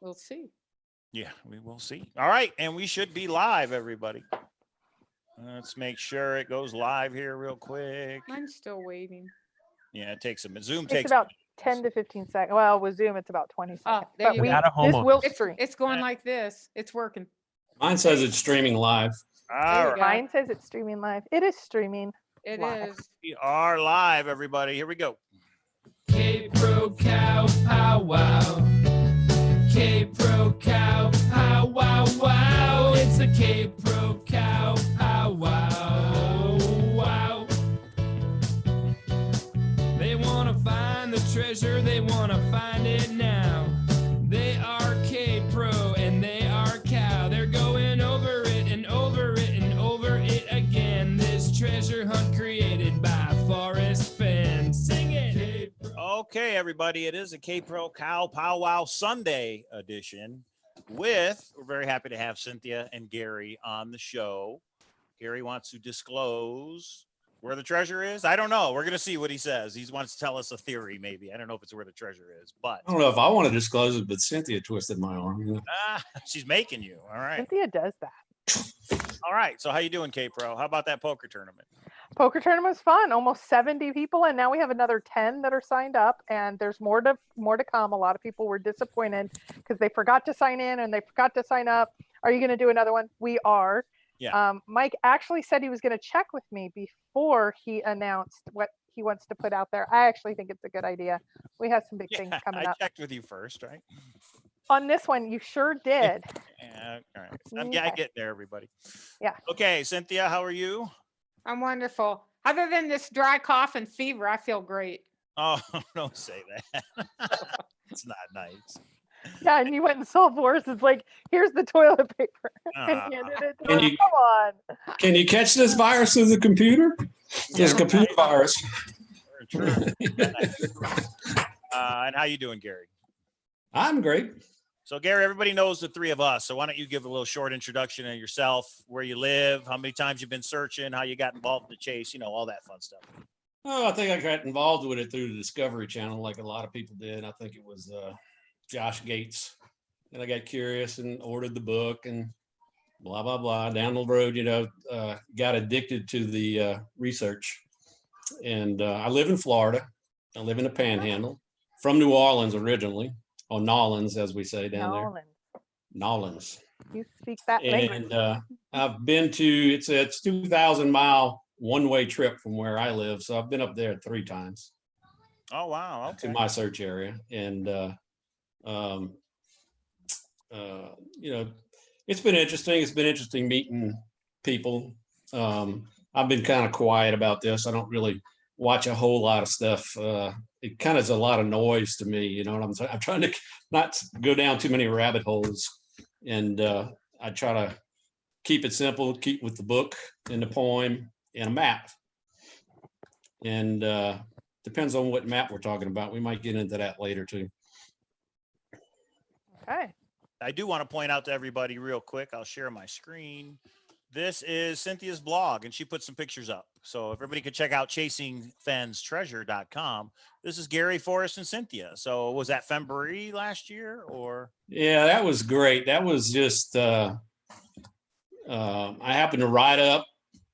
We'll see. Yeah, we will see. All right, and we should be live, everybody. Let's make sure it goes live here real quick. I'm still waiting. Yeah, it takes a Zoom It's takes about 10 to 15 seconds. Well, with Zoom, it's about 20 Oh, seconds. there But you we, go. this will It's, stream. it's going like this. It's working. Mine says it's streaming live. All right. Mine says it's streaming live. It is streaming. It live. is. We are live, everybody. Here we go. Kpro cow pow wow. Kpro cow pow wow wow. It's a Kpro cow pow wow wow. They wanna find the treasure, they wanna find it now. They are Kpro and they are cow. They're going over it and over it and over it again. This treasure hunt created by Forrest Fenn. Sing it. Okay, everybody, it is a Kpro Cow Powwow Sunday edition we're very happy to have Cynthia and Gary on the show. Gary wants to disclose where the treasure is. I don't know. We're going to see what he says. He wants to tell us a theory, maybe. I don't know if it's where the treasure is, but I don't know if I want to disclose it, but Cynthia twisted my arm. she's making you. All right. Cynthia does that. All right. So how you doing, Kpro? How about that poker tournament? Poker tournament was fun. Almost 70 people, and now we have another 10 that are signed up, and there's more to come. A lot of people were disappointed because they forgot to sign in and they forgot to sign up. Are you going to do another one? We are. Yeah. Mike actually said he was going to check with me before he announced what he wants to put out there. I actually think it's a good idea. We have some big things coming up. I checked with you first, right? On this one, you sure did. Yeah. All right. Okay. I get there, everybody. Yeah. Okay, Cynthia, how are you? I'm wonderful. Other than this dry cough and fever, I feel great. Oh, don't say that. It's not nice. Yeah, and you went and saw Forrest. It's like, here's the toilet paper. And handed it to him. Come on. Can you catch this virus through the computer? This computer virus. True. And how you doing, Gary? I'm great. So, Gary, everybody knows the three of us. So why don't you give a little short introduction of yourself, where you live, how many times you've been searching, how you got involved in the chase, all that fun stuff. Oh, I think I got involved with it through the Discovery Channel, like a lot of people did. I think it was Josh Gates, and I got curious and ordered the book and blah blah blah. Down the road, got addicted to the research, and I live in Florida. I live in the Panhandle, from New Orleans originally, or Nolans as we say down there. Nolans. You speak that language. And I've been to it's 2,000-mile one-way trip from where I live, so I've been up there 3 times. Oh wow! Okay. To my search area, and it's been interesting. It's been interesting meeting people. I've been kind of quiet about this. I don't really watch a whole lot of stuff. It kind of is a lot of noise to me. You know what I'm saying? I'm trying to not go down too many rabbit holes, and I try to keep it simple, keep with the book and the poem and a map. And depends on what map we're talking about. We might get into that later too. Okay. I do want to point out to everybody real quick. I'll share my screen. This is Cynthia's blog, and she put some pictures up. So everybody could check out chasingfennstreasure.com. This is Gary, Forrest, and Cynthia. So was that February last year, or? Yeah, that was great. That was just, I happened to ride up,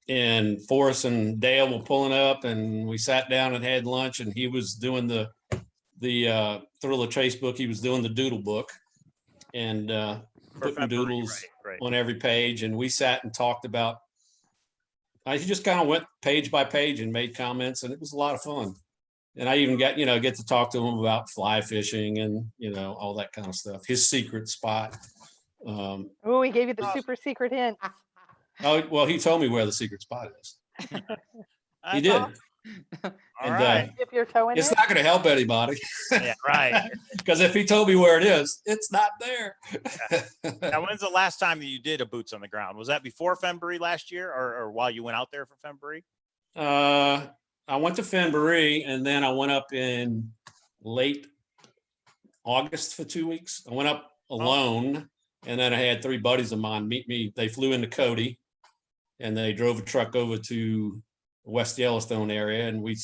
and Forrest and Dale were pulling up, and we sat down and had lunch, and he was doing the Thrill of Chase book. He was doing the doodle book, and putting doodles right on every page. And we sat and talked about, he just kind of went page by page and made comments, and it was a lot of fun. And I even got, get to talk to him about fly fishing and, all that kind of stuff. His secret spot. Oh, he gave you the super secret hint. Oh, well, he told me where the secret spot is. He did. Awesome. And dip your toe in it's it? not going to help anybody. Yeah, right. Because if he told me where it is, it's not there. Now, when's the last time that you did a boots on the ground? Was that before February last year, or while you went out there for February? I went to February, and then I went up in late August for 2 weeks. I went up alone, and then I had 3 buddies of mine meet me. They flew into Cody, and they drove a truck over to West Yellowstone area, and we,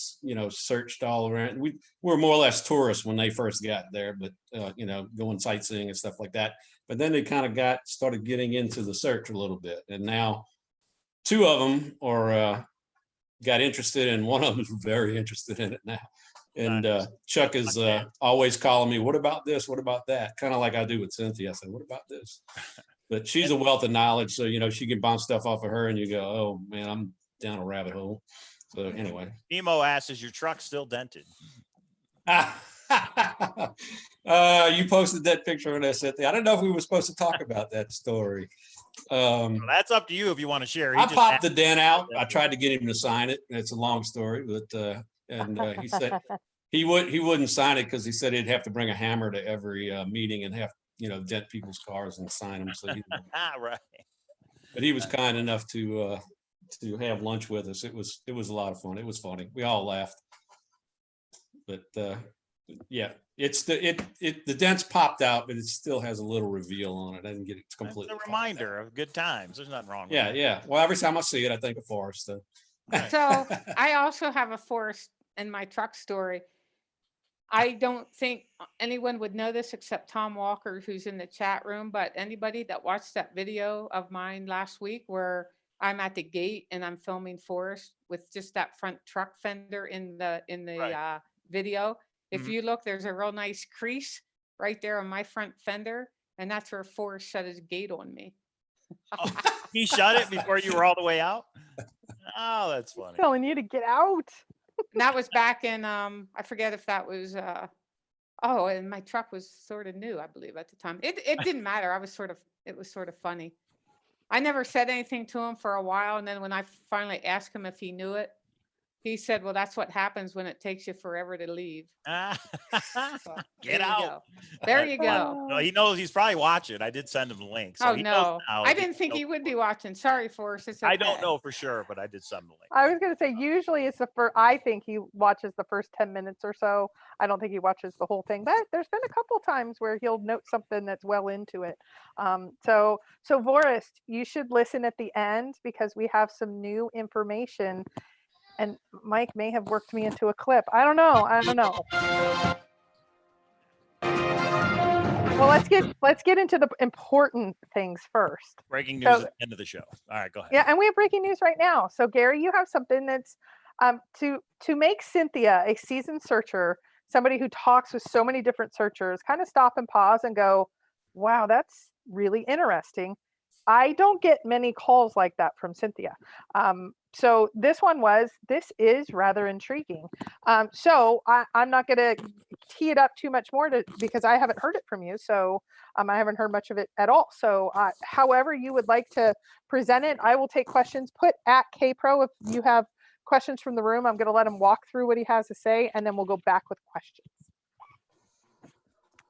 searched all around. We were more or less tourists when they first got there, but going sightseeing and stuff like that. But then they kind of started getting into the search a little bit, and now two of them got interested, and one of them is very interested in it now. And Chuck is always calling me, "What about this? What about that?" Kind of like I do with Cynthia. I said, "What about this?" But she's a wealth of knowledge, so she can bounce stuff off of her, and you go, "Oh man, I'm down a rabbit hole." So anyway, Emo asks, "Is your truck still dented?" You posted that picture on Cynthia. I don't know if we were supposed to talk about that story. Well, that's up to you if you want to share. I popped the dent out. I tried to get him to sign it. It's a long story, but he said he wouldn't sign it because he said he'd have to bring a hammer to every meeting and have dent people's cars and sign them. So right. But he was kind enough to have lunch with us. It was a lot of fun. It was funny. We all laughed. But yeah, it's the dents popped out, but it still has a little reveal on it. I didn't get it completely. It's a reminder of good times. There's nothing wrong with Yeah, it. yeah. Well, every time I see it, I think of Forrest. So. So I also have a Forrest in my truck story. I don't think anyone would know this except Tom Walker, who's in the chat room, but anybody that watched that video of mine last week where I'm at the gate and I'm filming Forrest with just that front truck fender in the Right. video. If Mhm. you look, there's a real nice crease right there on my front fender, and that's where Forrest shut his gate on me. Oh, he shut it before you were all the way out? Oh, that's funny. Telling you to get out. And that was back in I forget if that was and my truck was sort of new, I believe, at the time. It didn't matter. It was sort of funny. I never said anything to him for a while, and then when I finally asked him if he knew it, he said, "Well, that's what happens when it takes you forever to leave." So, Get there you out. go. There you go. No, he knows. He's probably watching. I did send him the link. So Oh he knows no, now. I didn't think he would be watching. Sorry, Forrest. It's I don't okay. know for sure, but I did send him the link. I was going to say, usually it's the first, I think he watches the first 10 minutes or so. I don't think he watches the whole thing, but there's been a couple times where he'll note something that's well into it. So Forrest, you should listen at the end because we have some new information, and Mike may have worked me into a clip. I don't know. Well, let's get into the important things first. Breaking news at the end of the show. All right, go ahead. Yeah, and we have breaking news right now. So Gary, you have something that's to make Cynthia a seasoned searcher, somebody who talks with so many different searchers, kind of stop and pause and go, wow, that's really interesting. I don't get many calls like that from Cynthia. So this is rather intriguing. So I'm not going to tee it up too much more because I haven't heard it from you. So I haven't heard much of it at all. So however you would like to present it, I will take questions. Put at Kpro if you have questions from the room. I'm going to let him walk through what he has to say, and then we'll go back with questions.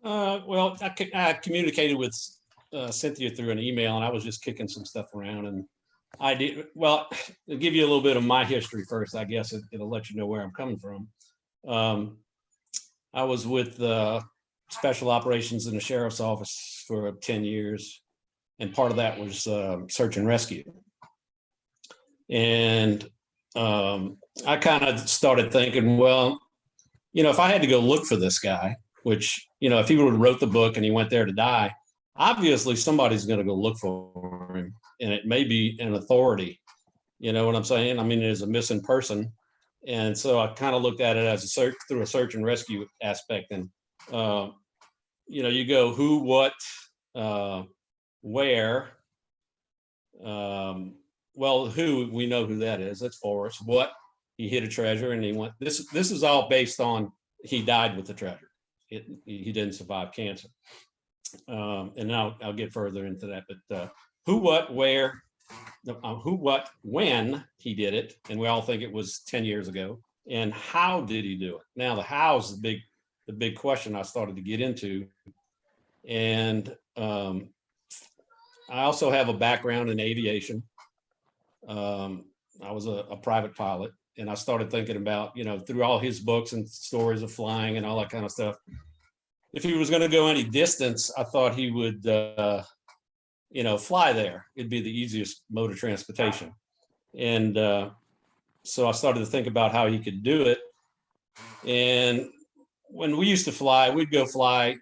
Well, I communicated with Cynthia through an email, and I was just kicking some stuff around, and I did. Well, to give you a little bit of my history first, I guess it'll let you know where I'm coming from. I was with special operations in the sheriff's office for 10 years, and part of that was search and rescue. And I kind of started thinking, well, if I had to go look for this guy, which, if he would have wrote the book and he went there to die, obviously somebody's going to go look for him, and it may be an authority. You know what I'm saying? I mean, there's a missing person. And so I kind of looked at it as through a search and rescue aspect. And, you go who, what, where. Well, who, we know who that is. That's Forrest. What, he hid a treasure and he went. This is all based on he died with the treasure. He didn't survive cancer. And now I'll get further into that. But who, what, where, who, what, when he did it, and we all think it was 10 years ago. And how did he do it? Now the how is the big question I started to get into. And I also have a background in aviation. I was a private pilot, and I started thinking about, through all his books and stories of flying and all that kind of stuff, if he was going to go any distance, I thought he would, fly there. It'd be the easiest mode of transportation. And so I started to think about how he could do it. And when we used to fly, we'd go fly,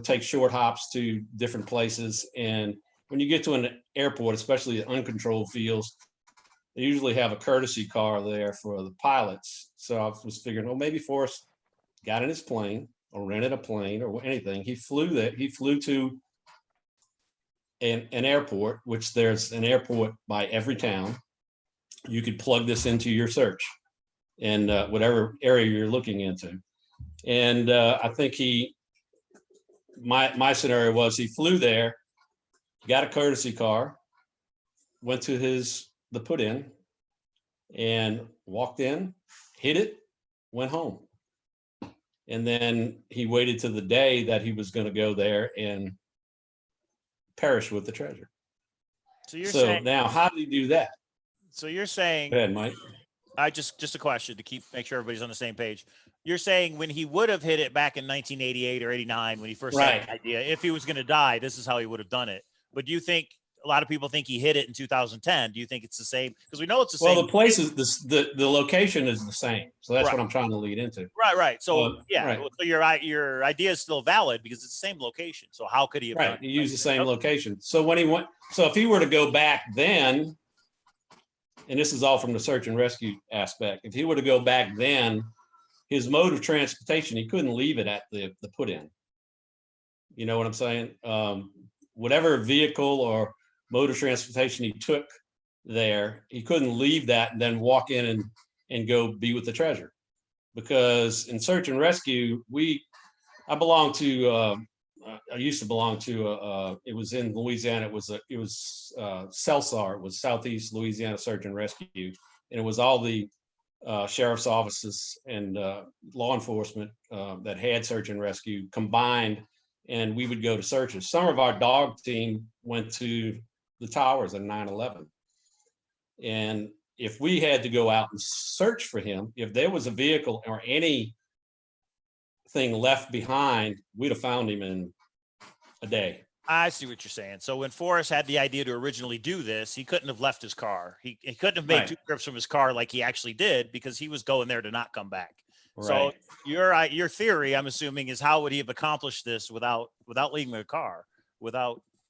take short hops to different places. And when you get to an airport, especially the uncontrolled fields, they usually have a courtesy car there for the pilots. So I was figuring, well, maybe Forrest got in his plane or rented a plane or anything. He flew to an airport, which there's an airport by every town. You could plug this into your search and whatever area you're looking into. And I think my scenario was he flew there, got a courtesy car, went to the put in and walked in, hit it, went home. And then he waited to the day that he was going to go there and perish with the treasure. So you're So saying now, how did he do that? So you're saying, Go ahead, Mike. just a question to make sure everybody's on the same page. You're saying when he would have hit it back in 1988 or 89, when he first had Right. the idea, if he was going to die, this is how he would have done it. But do you think a lot of people think he hit it in 2010? Do you think it's the same? Because we know it's the same. Well, the place is the location is the same. So that's Right. what I'm trying to lead into. Right. So yeah, right. so your idea is still valid because it's the same location. So how could he have done Right. it? He used the same location. So if he were to go back then, and this is all from the search and rescue aspect, if he were to go back then, his mode of transportation, he couldn't leave it at the put in. You know what I'm saying? Whatever vehicle or mode of transportation he took there, he couldn't leave that and then walk in and go be with the treasure. Because in search and rescue, I used to belong to it was in Louisiana. It was CELSAR, it was Southeast Louisiana Search and Rescue, and it was all the sheriff's offices and law enforcement that had search and rescue combined, and we would go to searches. Some of our dog team went to the towers in 9/11, and if we had to go out and search for him, if there was a vehicle or anything left behind, we'd have found him in a day. I see what you're saying. So when Forrest had the idea to originally do this, he couldn't have left his car. He couldn't have made Right. 2 trips from his car like he actually did because he was going there to not come back. Right. So your theory, I'm assuming, is how would he have accomplished this without leaving a car?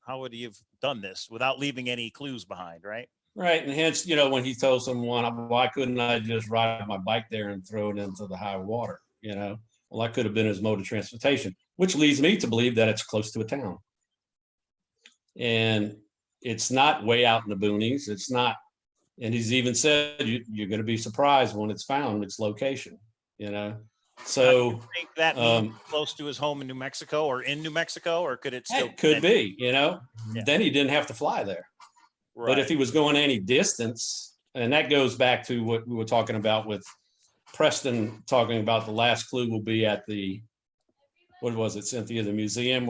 How would he have done this without leaving any clues behind? Right. Right, and hence, when he told someone, why couldn't I just ride my bike there and throw it into the high water? Well, that could have been his mode of transportation, which leads me to believe that it's close to a town. And it's not way out in the boonies. It's not, and he's even said you're going to be surprised when it's found, its location. So do you think that means close to his home in New Mexico or in New Mexico, or could it still? It could be. Yeah. Then he didn't have to fly there. Right. But if he was going any distance, and that goes back to what we were talking about with Preston, talking about the last clue will be at what was it, Cynthia, the museum,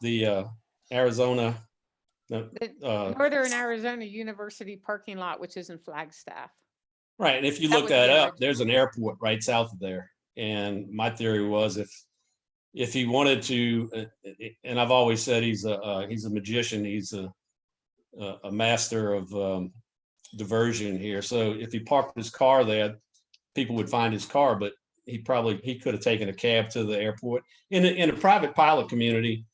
the Arizona. Northern Arizona University parking lot, which is in Flagstaff. Right, and if you That look was that the up, original. there's an airport right south of there. And my theory was if he wanted to, and I've always said he's a magician, he's a master of diversion here. So if he parked his car there, people would find his car, but he could have taken a cab to the airport. In a private pilot community,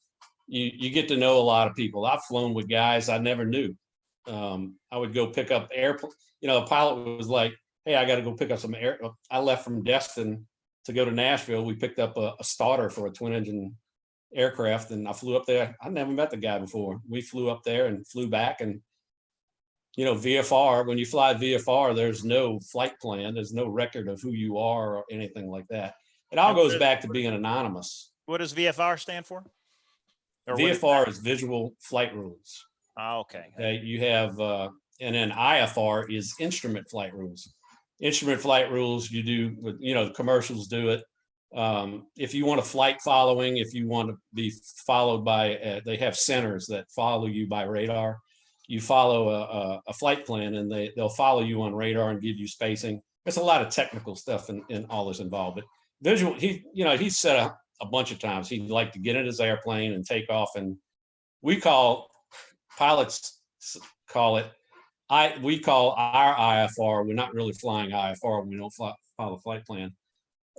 you get to know a lot of people. I've flown with guys I never knew. I would go pick up airplane. A pilot was like, "Hey, I got to go pick up some air." I left from Destin to go to Nashville. We picked up a starter for a twin-engine aircraft, and I flew up there. I never met the guy before. We flew up there and flew back, and VFR. When you fly VFR, there's no flight plan. There's no record of who you are or anything like that. It all goes back to being anonymous. What does VFR stand for? Or VFR is visual flight rules. Oh, okay. Okay, you have, and then IFR is instrument flight rules. Instrument flight rules, you do, the commercials do it. If you want a flight following, if you want to be followed by, they have centers that follow you by radar. You follow a flight plan, and they'll follow you on radar and give you spacing. There's a lot of technical stuff in all this involved. But visual, he's said a bunch of times he'd like to get in his airplane and take off, and pilots call it we call our IFR, we're not really flying IFR, we don't follow flight plan.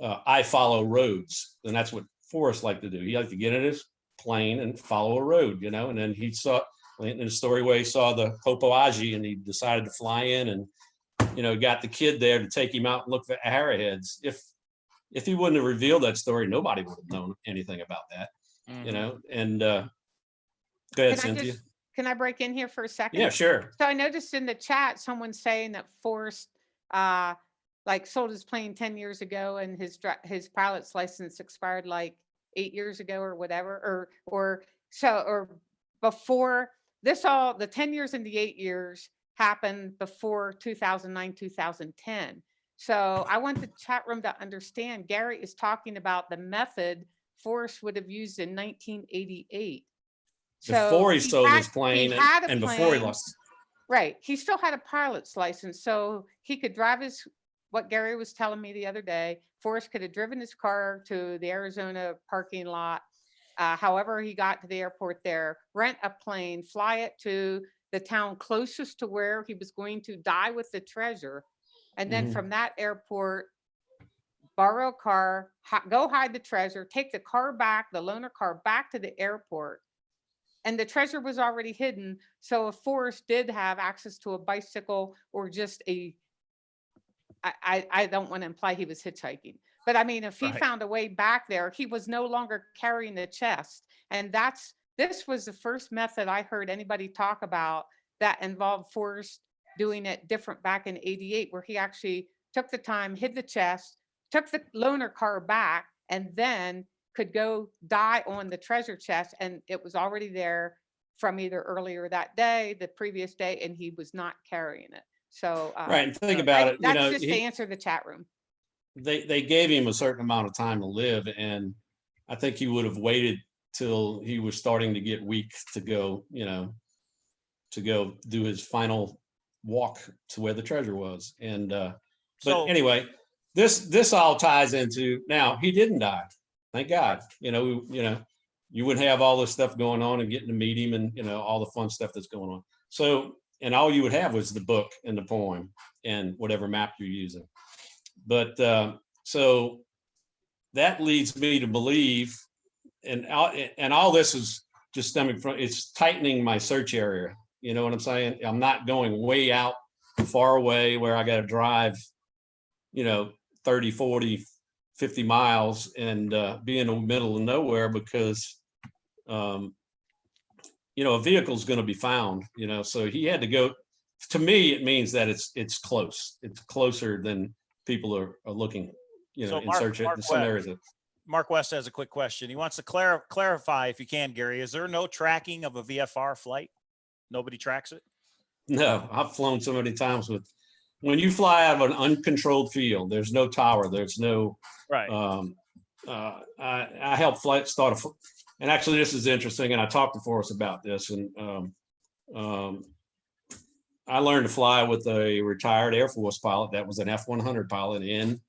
I follow roads, and that's what Forrest liked to do. He liked to get in his plane and follow a road, you know, and then he saw in the story where he saw the Popo Aji and he decided to fly in and, you know, got the kid there to take him out and look for arrowheads. If he wouldn't have revealed that story, nobody would have known anything about that, you know, and go ahead, Cynthia. Can I break in here for a second? Yeah, sure. So I noticed in the chat, someone saying that Forrest, like sold his plane 10 years ago and his pilot's license expired like 8 years ago or whatever, or before this, all the 10 years and the 8 years happened before 2009, 2010. So I want the chat room to understand Gary is talking about the method Forrest would have used in 1988. Before he sold his plane and before he lost. Right. He still had a pilot's license, so he could drive what Gary was telling me the other day. Forrest could have driven his car to the Arizona parking lot, however he got to the airport there, rent a plane, fly it to the town closest to where he was going to die with the treasure. And then from that airport, borrow a car, go hide the treasure, take the car back, the loaner car back to the airport. And the treasure was already hidden. So if Forrest did have access to a bicycle or just I don't want to imply he was hitchhiking, but I mean, if he found a way back there, he was no longer carrying the chest. And this was the first method I heard anybody talk about that involved Forrest doing it different back in '88, where he actually took the time, hid the chest, took the loaner car back, and then could go die on the treasure chest. And it was already there from either earlier that day, the previous day, and he was not carrying it. So right, and think about it. That's just to answer the chat room. They gave him a certain amount of time to live, and I think he would have waited till he was starting to get weak to go, you know, to go do his final walk to where the treasure was. And but anyway, this all ties into, now he didn't die, thank God. You know, you wouldn't have all this stuff going on and getting to meet him and, you know, all the fun stuff that's going on. So, and all you would have was the book and the poem and whatever map you're using. But so that leads me to believe, and all this is just stemming from, it's tightening my search area. You know what I'm saying? I'm not going way out far away where I got to drive, you know, 30, 40, 50 miles and be in the middle of nowhere because, you know, a vehicle is going to be found, you know, so he had to go. To me, it means that it's close. It's closer than people are looking, you know, So in search of some areas. Mark West has a quick question. He wants to clarify, if you can, Gary, is there no tracking of a VFR flight? Nobody tracks it? No, I've flown so many times with, when you fly out of an uncontrolled field, there's no tower, there's no, right. I helped start a, and actually this is interesting, and I talked to Forrest about this, and I learned to fly with a retired Air Force pilot that was an F-100 pilot in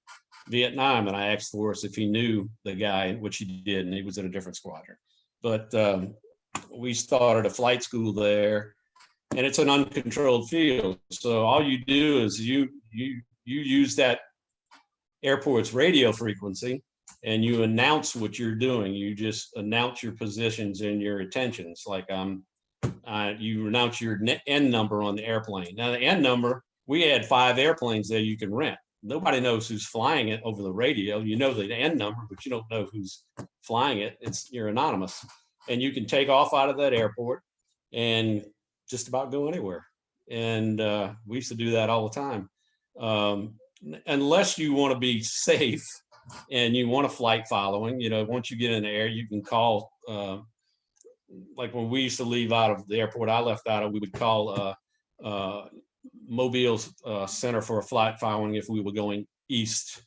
Vietnam, and I asked Forrest if he knew the guy, which he did, and he was in a different squadron. But we started a flight school there, and it's an uncontrolled field. So all you do is you use that airport's radio frequency, and you announce what you're doing. You just announce your positions and your intentions. Like you announce your N number on the airplane. Now the N number, we had 5 airplanes there you can rent. Nobody knows who's flying it over the radio. You know the N number, but you don't know who's flying it. You're anonymous, and you can take off out of that airport and just about go anywhere. And we used to do that all the time. Unless you want to be safe and you want a flight following, you know, once you get in the air, you can call, like when we used to leave out of the airport I left out of, we would call Mobile's Center for a Flight Following if we were going east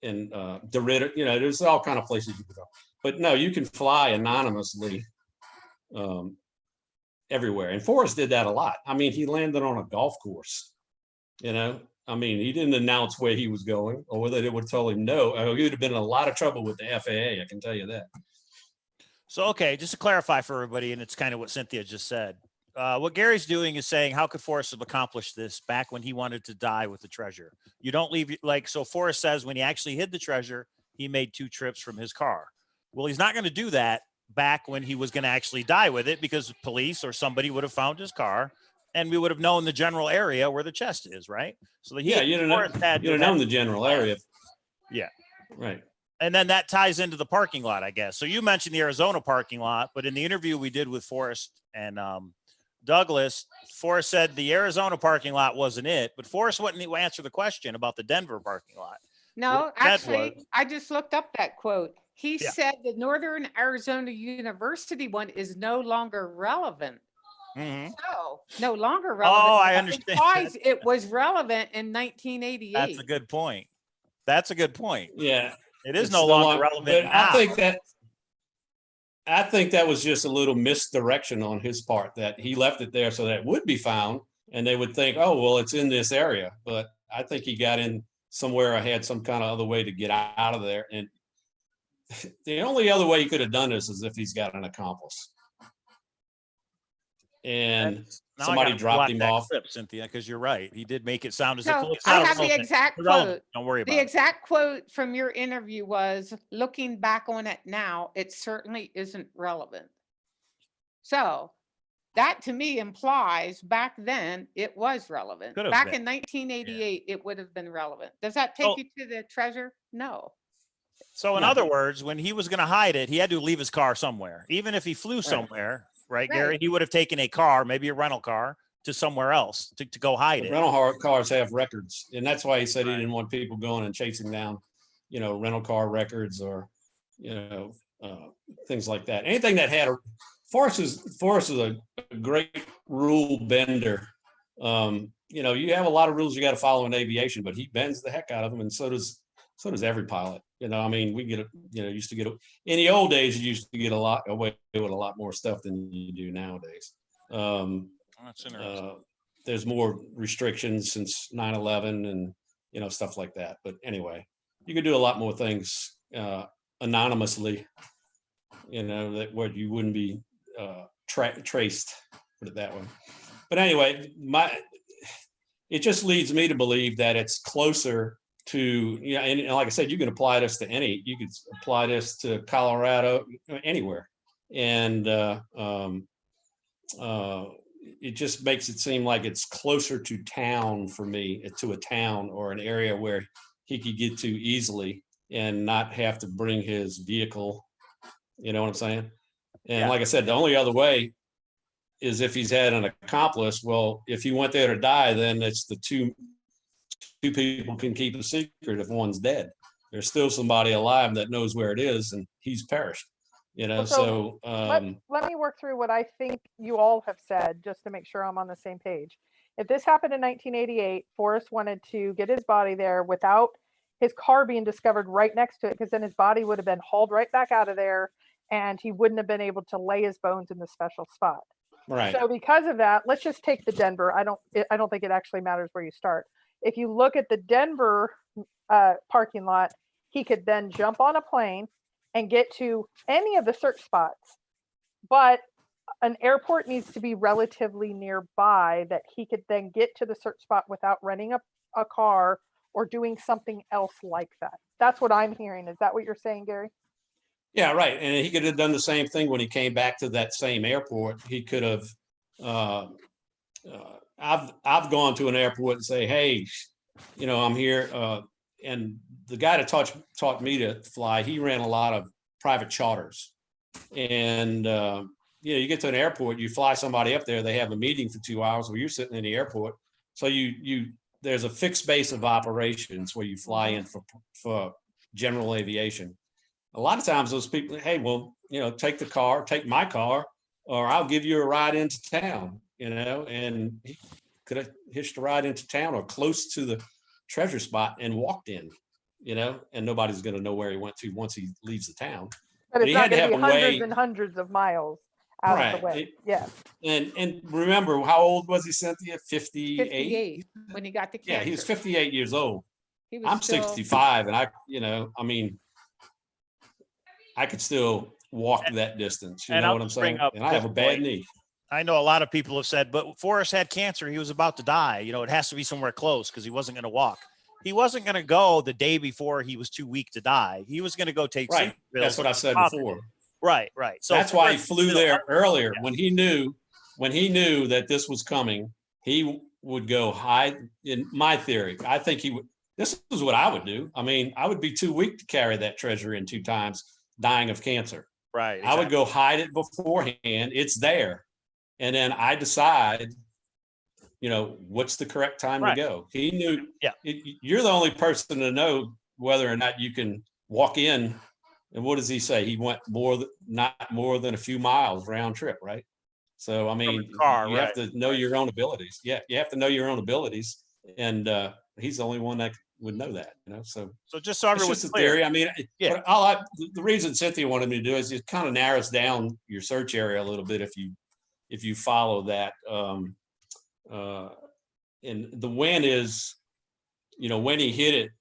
in DeRidder. You know, there's all kind of places you can go. But no, you can fly anonymously everywhere. And Forrest did that a lot. I mean, he landed on a golf course, you know. I mean, he didn't announce where he was going or whether they would have told him no. He would have been in a lot of trouble with the FAA, I can tell you that. So, okay, just to clarify for everybody, and it's kind of what Cynthia just said. what Gary's doing is saying, how could Forrest have accomplished this back when he wanted to die with the treasure? You don't leave, like, so Forrest says when he actually hid the treasure, he made 2 trips from his car. Well, he's not going to do that back when he was going to actually die with it, because police or somebody would have found his car and we would have known the general area where the chest is, right? So that Yeah, you'd have known the general area. Yeah. Right. And then that ties into the parking lot, I guess. So you mentioned the Arizona parking lot, but in the interview we did with Forrest and Douglas, Forrest said the Arizona parking lot wasn't it, but Forrest wouldn't answer the question about the Denver parking lot. No, What he said actually, was- I just looked up that quote. He Yeah. said the Northern Arizona University one is no longer relevant. Mhm. So, no longer relevant. Oh, I That understand. implies it was relevant in 1988. That's a good point. That's a good point. Yeah. It is It's no longer relevant but now. I think that was just a little misdirection on his part, that he left it there so that it would be found and they would think, oh, well, it's in this area. But I think he got in somewhere or had some kind of other way to get out of there. And the only other way he could have done this is if he's got an accomplice. And Now I somebody gotta dropped watch him that off. clip, Cynthia, because you're right. He did make it sound as if So well, it's I not have the relevant. exact Irrelevant. quote. Don't worry about The it. exact quote from your interview was, looking back on it now, it certainly isn't relevant. So that to me implies back then it was relevant. Could have Back been. in 1988, it would have been relevant. Does that take So- you to the treasure? No. So in Yeah. other words, when he was going to hide it, he had to leave his car somewhere. Even if he flew somewhere, right, Gary, Right. he would have taken a car, maybe a rental car, to somewhere else to go hide it. Rental cars have records. And that's why he said he Right. didn't want people going and chasing down, rental car records or, things like that. Anything that had Forrest is a great rule bender. You have a lot of rules you got to follow in aviation, but he bends the heck out of them, and so does every pilot. We get used to get in the old days. You used to get away with a lot more stuff than you do nowadays. That's interesting. There's more restrictions since 9/11 and stuff like that. But anyway, you could do a lot more things anonymously. That where you wouldn't be traced, put it that way. But anyway, it just leads me to believe that it's closer to, and like I said, you can apply this you could apply this to Colorado, anywhere. And it just makes it seem like it's closer to town for me, to a town or an area where he could get to easily and not have to bring his vehicle. You know what I'm saying? And Yeah. like I said, the only other way is if he's had an accomplice. Well, if he went there to die, then it's the two people can keep a secret if one's dead. There's still somebody alive that knows where it is, and he's perished. So, let me work through what I think you all have said, just to make sure I'm on the same page. If this happened in 1988, Forrest wanted to get his body there without his car being discovered right next to it, because then his body would have been hauled right back out of there and he wouldn't have been able to lay his bones in the special spot. right. So because of that, let's just take the Denver. I don't think it actually matters where you start. If you look at the Denver parking lot, he could then jump on a plane and get to any of the search spots. But an airport needs to be relatively nearby that he could then get to the search spot without renting a car or doing something else like that. That's what I'm hearing. Is that what you're saying, Gary? Yeah, right. And he could have done the same thing when he came back to that same airport. He could have. I've gone to an airport and say, "Hey, I'm here." And the guy that taught me to fly, he ran a lot of private charters. And you get to an airport, you fly somebody up there. They have a meeting for 2 hours where you're sitting in the airport. So there's a fixed base of operations where you fly in for general aviation. A lot of times those people, hey, well, take my car, or I'll give you a ride into town, and he could have hitched a ride into town or close to the treasure spot and walked in, and nobody's going to know where he went to once he leaves the town. But it's he not had to going to have be a hundreds way- and hundreds of miles out of the Right. way. Yeah. And remember, how old was he, Cynthia? 58? 58 when he got the cancer. Yeah, he was 58 years old. He was I'm still- 65, and I could still walk that distance. You And know I'll what I'm just bring saying? up And I have a this bad point. knee. I know a lot of people have said, but Forrest had cancer. He was about to die. You know, it has to be somewhere close because he wasn't going to walk. He wasn't going to go the day before he was too weak to die. He was going to go take Right. some pills. That's what I said Positive. before. Right. So that's why he Forrest flew still there up. earlier. Yeah. When he knew that this was coming, he would go hide. In my theory, I think he would. This is what I would do. I mean, I would be too weak to carry that treasure in 2 times, dying of cancer. Right. I would go hide it beforehand. It's there. And then I decide, what's the correct time Right. to go. He knew. Yeah. You're the only person to know whether or not you can walk in. And what does he say? He went not more than a few miles round trip, right? So, I mean, his car, you right. have to know your own abilities. Yeah, you have to know your own abilities. And he's the only one that would know that, So just so it's everyone's just a clear. theory. I mean, Yeah. but the reason Cynthia wanted me to do is it kind of narrows down your search area a little bit if you follow that. And the when is, when he hit it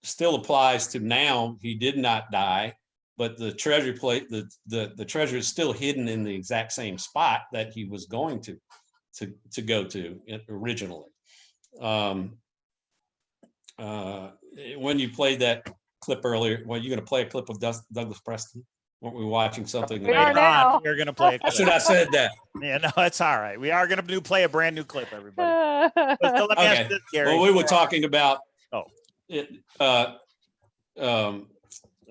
still applies to now. He did not die, but the treasure plate, the treasure is still hidden in the exact same spot that he was going to go to originally. When you played that clip earlier, well, you're going to play a clip of Douglas Preston. Weren't we watching something? We are now. We're going to play a clip. That's what I said that. Yeah, no, it's all right. We are going to play a brand new clip, everybody. But so let me ask Okay. this, Gary. Well, we were talking about. Oh. It.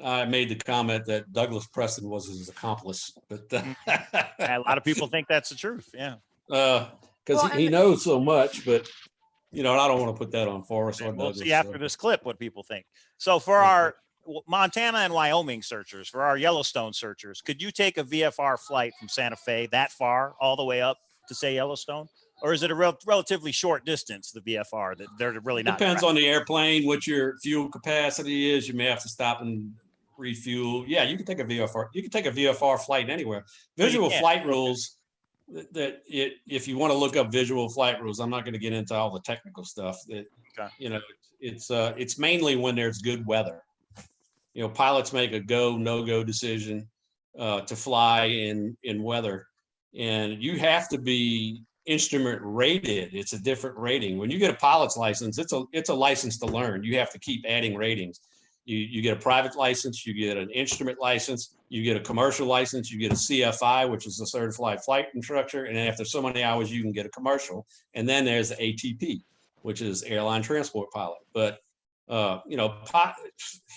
I made the comment that Douglas Preston was his accomplice, but A lot of people think that's the truth. Yeah. Because he knows so much, but I don't want to put that on Forrest or We'll Douglas. see after this clip what people think. So for our Montana and Wyoming searchers, for our Yellowstone searchers, could you take a VFR flight from Santa Fe that far all the way up to say Yellowstone? Or is it a relatively short distance, the VFR, that they're really not? Depends on the airplane, what your fuel capacity is. You may have to stop and refuel. Yeah, you can take a VFR. You can take a VFR flight anywhere. Visual flight rules. If you want to look up visual flight rules, I'm not going to get into all the technical stuff. It's mainly when there's good weather. Pilots make a go, no-go decision to fly in weather, and you have to be instrument rated. It's a different rating. When you get a pilot's license, it's a license to learn. You have to keep adding ratings. You get a private license, you get an instrument license, you get a commercial license, you get a CFI, which is a certified flight instructor, and then after so many hours, you can get a commercial. And then there's the ATP, which is airline transport pilot. But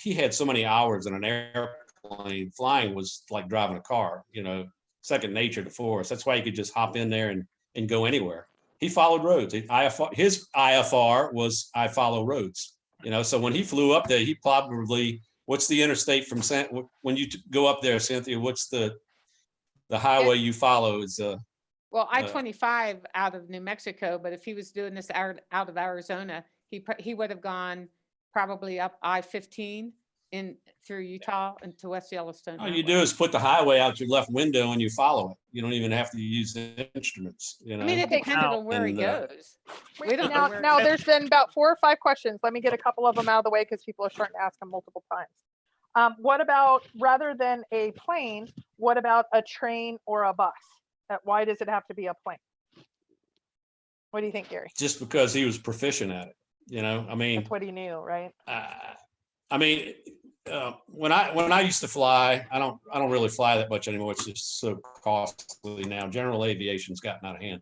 he had so many hours in an airplane. Flying was like driving a car. Second nature to Forrest. That's why he could just hop in there and go anywhere. He followed roads. His IFR was I follow roads. So when he flew up there, he probably, what's the interstate from when you go up there, Cynthia, what's the highway you follow is well, I-25 out of New Mexico, but if he was doing this out of Arizona, he would have gone probably up I-15 in through Utah into West Yellowstone. All you do is put the highway out your left window and you follow it. You don't even have to use the instruments. I mean, it depended on where he goes. We don't know where Now there's been about 4 or 5 questions. Let me get a couple of them out of the way because people are starting to ask them multiple times. What about, rather than a plane, what about a train or a bus? Why does it have to be a plane? What do you think, Gary? Just because he was proficient at it. I mean, That's what he knew, right? I mean, when I used to fly, I don't really fly that much anymore. It's just so costly now. General aviation's gotten out of hand.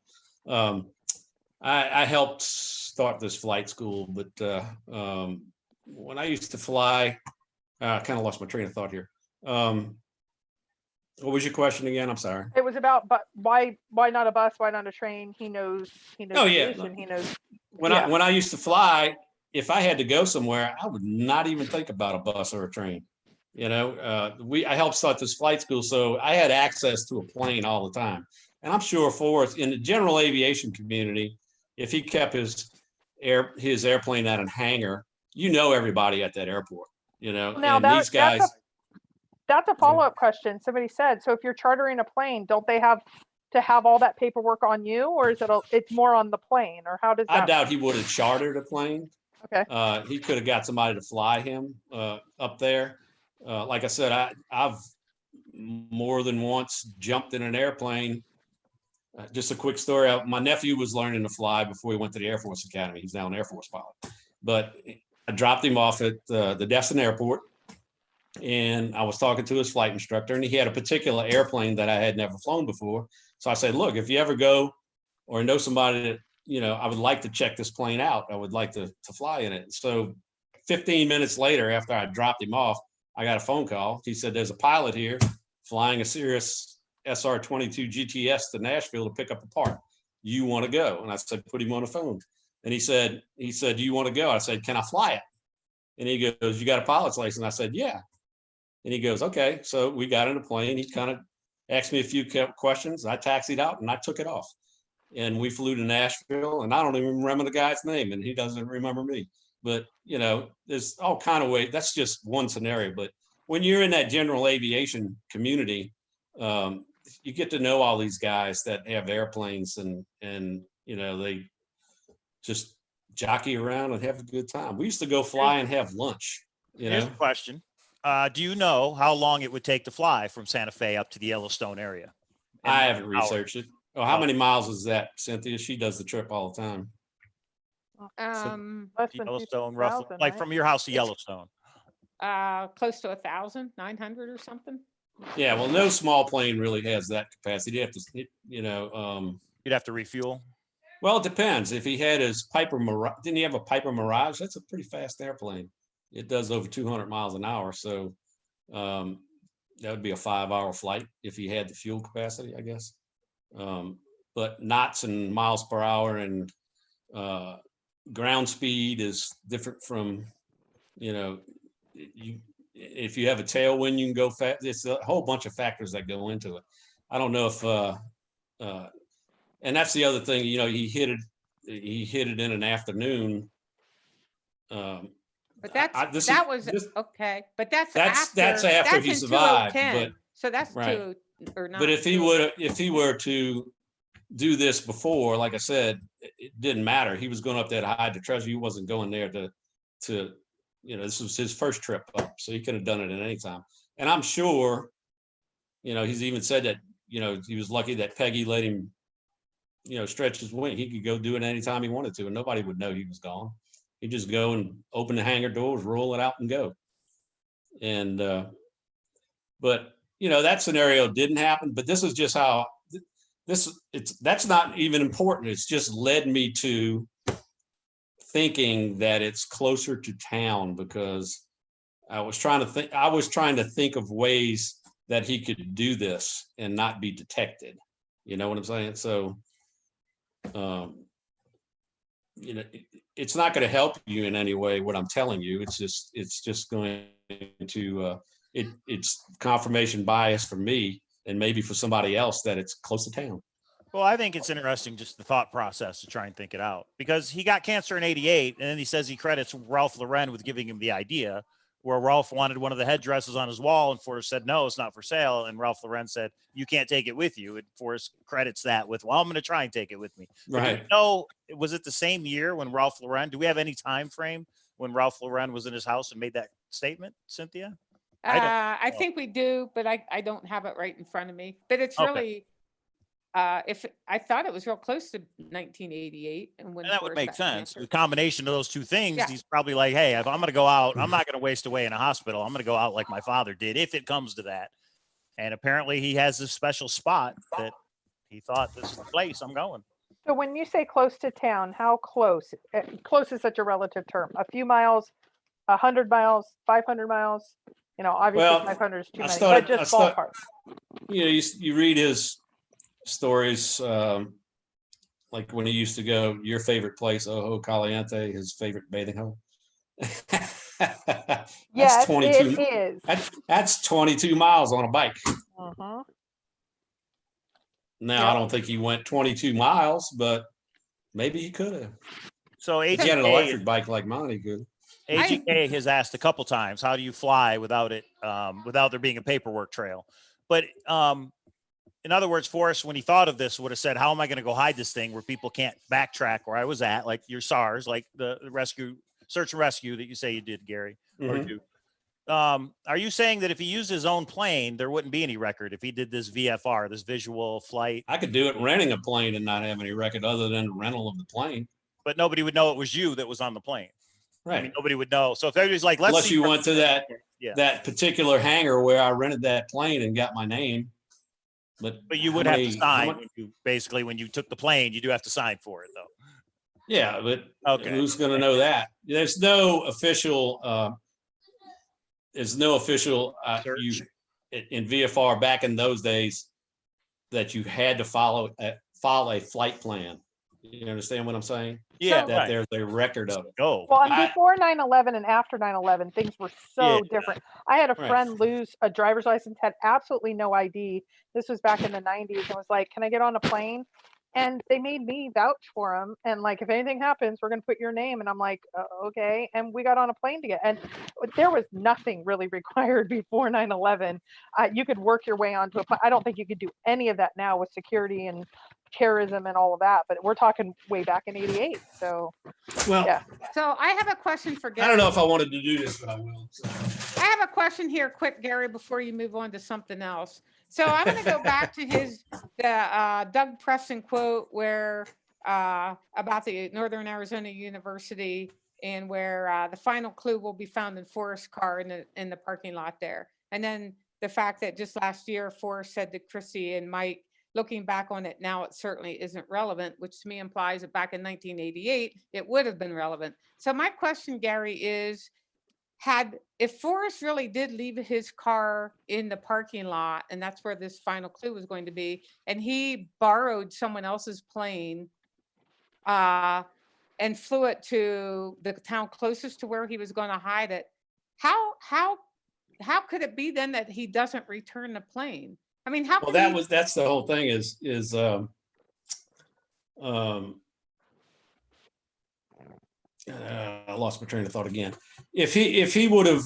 I helped start this flight school, but when I used to fly, I kind of lost my train of thought here. What was your question again? I'm sorry. It was about, but why not a bus? Why not a train? He knows. Oh, yeah. Aviation, he knows. When I used to fly, if I had to go somewhere, I would not even think about a bus or a train. I helped start this flight school, so I had access to a plane all the time. And I'm sure Forrest, in the general aviation community, if he kept his airplane at a hangar, everybody at that airport. Now and these guys. That's a follow-up question. Somebody said, so if you're chartering a plane, don't they have to have all that paperwork on you, or is it's more on the plane, or how does that? I doubt he would have chartered a plane. Okay. He could have got somebody to fly him up there. Like I said, I've more than once jumped in an airplane just a quick story. My nephew was learning to fly before he went to the Air Force Academy. He's now an Air Force pilot. But I dropped him off at the Destin Airport, and I was talking to his flight instructor, and he had a particular airplane that I had never flown before. So I said, look, if you ever go or know somebody that, you know, I would like to check this plane out. I would like to fly in it. So 15 minutes later, after I dropped him off, I got a phone call. He said, there's a pilot here flying a Cirrus SR-22 GTS to Nashville to pick up a part. You want to go? And I said, put him on the phone. And he said, do you want to go? I said, can I fly it? And he goes, you got a pilot's license? I said, yeah. And he goes, okay. So we got in a plane. He kind of asked me a few questions. I taxied out and I took it off. And we flew to Nashville, and I don't even remember the guy's name, and he doesn't remember me. But, you know, there's all kind of ways. That's just one scenario. But when you're in that general aviation community, you get to know all these guys that have airplanes, and you know, they just jockey around and have a good time. We used to go fly and have lunch. Here's a question. Do you know how long it would take to fly from Santa Fe up to the Yellowstone area? I haven't researched it. Oh, how many miles is that, Cynthia? She does the trip all the time. Less than Yellowstone, roughly, 2,000, like right? from your house to Yellowstone. Close to 1,900 or something. Yeah, well, no small plane really has that capacity. You have to, you know, You'd have to refuel. well, it depends. If he had his Piper Mirage, didn't he have a Piper Mirage? That's a pretty fast airplane. It does over 200 miles an hour. So that would be a 5-hour flight if he had the fuel capacity, I guess. But knots and miles per hour and ground speed is different from, you know, if you have a tailwind, you can go fast. It's a whole bunch of factors that go into it. I don't know if, and that's the other thing, you know, he hit it in an afternoon. But that's okay. But that's after he in survived. 2010. But So that's right. 2 or not. But if he were to do this before, like I said, it didn't matter. He was going up there to hide the treasure. He wasn't going there to, you know, this was his first trip up, so he could have done it at any time. And I'm sure, you know, he's even said that, you know, he was lucky that Peggy let him, you know, stretch his wing. He could go do it anytime he wanted to, and nobody would know he was gone. He'd just go and open the hangar doors, roll it out, and go. And but you know, that scenario didn't happen. But this is just how that's not even important. It's just led me to thinking that it's closer to town, because I was trying to think of ways that he could do this and not be detected. You know what I'm saying? So you know, it's not going to help you in any way what I'm telling you. It's just going to it's confirmation bias for me, and maybe for somebody else, that it's close to town. Well, I think it's interesting, just the thought process to try and think it out, because he got cancer in '88, and then he says he credits Ralph Lauren with giving him the idea, where Ralph wanted one of the headdresses on his wall, and Forrest said, no, it's not for sale. And Ralph Lauren said, you can't take it with you. And Forrest credits that with, well, I'm going to try and take it with me. Right. No, was it the same year when Ralph Lauren, do we have any time frame when Ralph Lauren was in his house and made that statement, Cynthia? I think we do, but I don't have it right in front of me. But it's really, if I thought it was real close to 1988, and when And that would Forrest make got sense. cancer. The combination of those two things, Yeah. he's probably like, hey, if I'm going to go out, I'm not going to waste away in a hospital. I'm going to go out like my father did, if it comes to that. And apparently he has this special spot that he thought, this is the place I'm going. So when you say close to town, how close? Close is such a relative term. A few miles, 100 miles, 500 miles. You know, obviously Well, 500 is too I many, started- but just I start- ballpark. You know, you read his stories, like when he used to go, your favorite place, Ojo Caliente, his favorite bathing hole. Yes, 22. it is. That's 22 miles on a bike. Mhm. Now, I don't think he went 22 miles, but maybe he could have. So If he had an AGK, electric bike like mine, he could. AGK has asked a couple times, how do you fly without it, without there being a paperwork trail? But in other words, Forrest, when he thought of this, would have said, how am I going to go hide this thing where people can't backtrack where I was at, like your SARS, like the rescue, search and rescue that you say you did, Gary, or Mhm. do. are you saying that if he used his own plane, there wouldn't be any record if he did this VFR, this visual flight, I could do it renting a plane and not have any record other than the rental of the plane. but nobody would know it was you that was on the plane? I Right. mean, nobody would know. So if everybody's like, let's Unless see you where- went to that Yeah. that particular hangar where I rented that plane and got my name. But you how would have to many- how sign mu- when you basically when you took the plane, you do have to sign for it though. Yeah, but Okay. who's going to know that? There's no official. There's no official. You Search. in VFR back in those days that you had to follow a flight plan. You understand what I'm saying? Yeah, That right. there's a record of it. Go. Well, and I- before 9/11 and after 9/11, things were so Yeah. different. I had a Right. friend lose a driver's license, had absolutely no ID. This was back in the 90s, and was like, "Can I get on a plane?" And they made me vouch for him. And like, if anything happens, we're going to put your name. And I'm like, okay. And we got on a plane together. And there was nothing really required before 9/11. You could work your way onto a plane. I don't think you could do any of that now with security and terrorism and all of that. But we're talking way back in '88. So Well, yeah. So I have a question for Gary. I don't know if I wanted to do this, but I will. So. I have a question here, quick, Gary, before you move on to something else. So I'm going to go back to the Doug Preston quote where about the Northern Arizona University and where the final clue will be found in Forrest's car in the parking lot there. And then the fact that just last year, Forrest said to Chrissy and Mike, looking back on it now, it certainly isn't relevant, which to me implies that back in 1988, it would have been relevant. So my question, Gary, is, if Forrest really did leave his car in the parking lot, and that's where this final clue was going to be, and he borrowed someone else's plane and flew it to the town closest to where he was going to hide it, how could it be then that he doesn't return the plane? I mean, how Well, could he- that's the whole thing is I lost my train of thought again. If he would have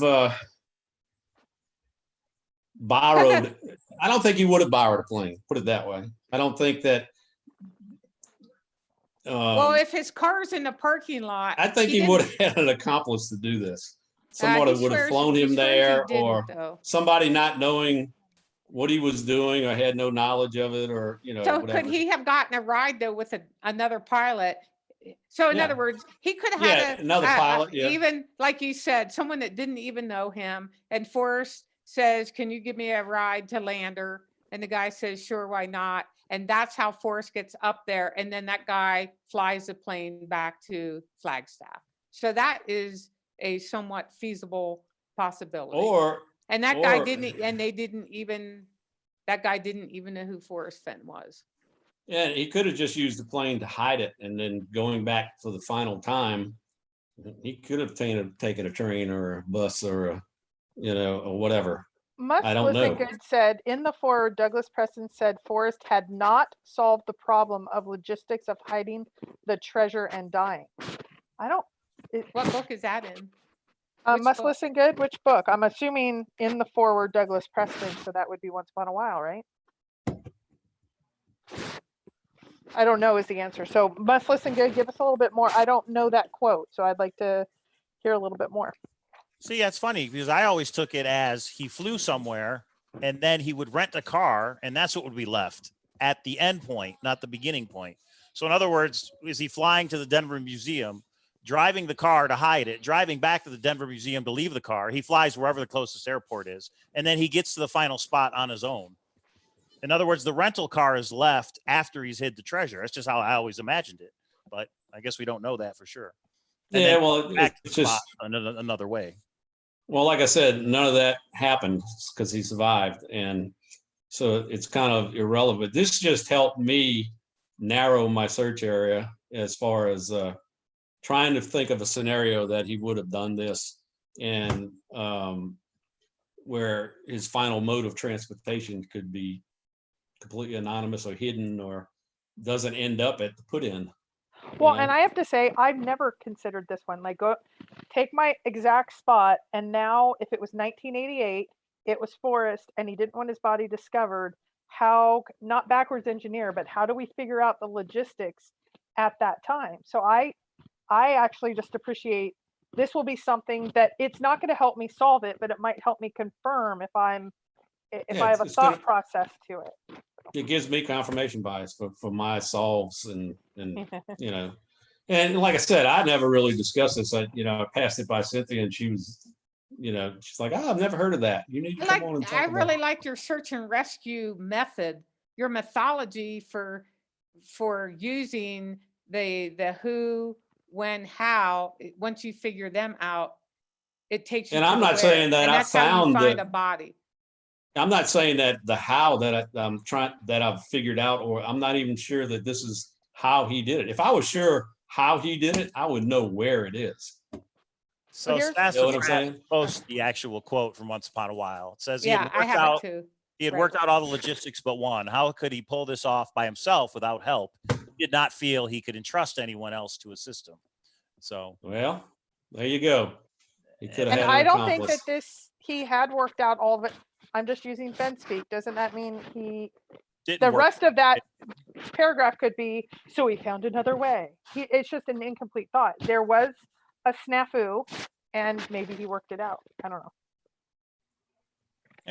borrowed, I don't think he would have borrowed a plane. Put it that way. I don't think that. well, if his car's in the parking lot, I think he didn't- would have had an accomplice to do this. Somebody he would have swears- flown he him swears he there, didn't, or though. somebody not knowing what he was doing or had no knowledge of it, or So whatever. could he have gotten a ride though with another pilot? So in Yeah. other words, he could have Yeah, had another pilot, yeah. even like you said, someone that didn't even know him. And Forrest says, "Can you give me a ride to Lander?" And the guy says, "Sure, why not?" And that's how Forrest gets up there. And then that guy flies the plane back to Flagstaff. So that is a somewhat feasible possibility. And that guy or- didn't, and that guy didn't even know who Forrest Fenn was. Yeah, he could have just used the plane to hide it, and then going back for the final time, he could have taken a train or a bus or or whatever. Must I don't Listen know. Good said in the forward, Douglas Preston said Forrest had not solved the problem of logistics of hiding the treasure and dying. I don't. What book is that in? Which Must book? Listen Good. Which book? I'm assuming in the forward, Douglas Preston. So that would be Once Upon a While, right? I don't know is the answer. So Must Listen Good. Give us a little bit more. I don't know that quote, so I'd like to hear a little bit more. See, that's funny because I always took it as he flew somewhere and then he would rent a car and that's what would be left at the end point, not the beginning point. So in other words, is he flying to the Denver Museum, driving the car to hide it, driving back to the Denver Museum to leave the car? He flies wherever the closest airport is, and then he gets to the final spot on his own. In other words, the rental car is left after he's hid the treasure. That's just how I always imagined it. But I guess we don't know that for sure. And Yeah, then well, back to it's the just spot another way. well, like I said, none of that happened because he survived, and so it's kind of irrelevant. This just helped me narrow my search area as far as trying to think of a scenario that he would have done this, and where his final mode of transportation could be completely anonymous or hidden or doesn't end up at the put in. Well, and I have to say, I've never considered this one. Like, go take my exact spot, and now if it was 1988, it was Forrest, and he didn't want his body discovered. How, not backwards engineer, but how do we figure out the logistics at that time? So I actually just appreciate this will be something that it's not going to help me solve it, but it might help me confirm if I have a it's thought gonna- process to it. It gives me confirmation bias for my solves and you know, and like I said, I never really discussed this. I passed it by Cynthia, and she was, she's like, "Oh, I've never heard of that. You need to come on and talk I about really it." liked your search and rescue method, your methodology for using the who, when, how. Once you figure them out, it takes you And to I'm the not where, saying that and I that's how you found find the- a body. I'm not saying that the how that I've figured out, or I'm not even sure that this is how he did it. If I was sure how he did it, I would know where it is. So here's- Stas You know what I'm saying? post the actual quote from Once Upon a While. It says Yeah, I have it too. he had Right. worked out all the logistics but one. How could he pull this off by himself without help? He did not feel he could entrust anyone else to assist him. So Well, there you go. He could have And had I an don't think accomplice. that he had worked out all of it. I'm just using Fenn speak. Doesn't that mean didn't the work. rest of that paragraph could be, so he found another way. It's just an incomplete thought. There was a snafu and maybe he worked it out. I don't know.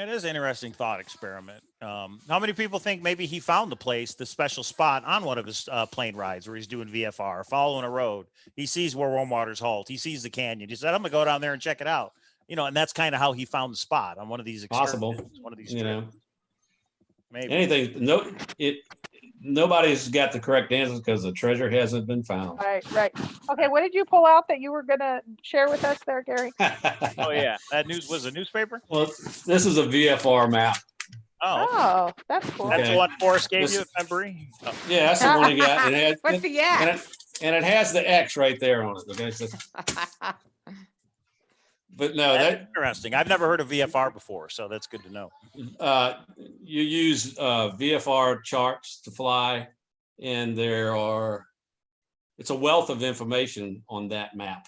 It is an interesting thought experiment. How many people think maybe he found the place, the special spot on one of his plane rides where he's doing VFR, following a road. He sees where warm waters halt. He sees the canyon. He said, I'm going to go down there and check it out. And that's kind of how he found the spot on one of these Possible. excursions, one of these You know, trips. Maybe. anything. Nobody's got the correct answer because the treasure hasn't been found. Right. Okay, what did you pull out that you were gonna share with us there, Gary? Oh, yeah. That news was a newspaper? Well, this is a VFR map. Oh, Oh, that's cool. that's Okay. the one Forrest gave This- you, February? Oh. Yeah, that's the one he got. What's the and it has the X right there on it. Okay, so, but no, That's interesting. I've never heard of VFR before, so that's good to know. you use VFR charts to fly, and it's a wealth of information on that map.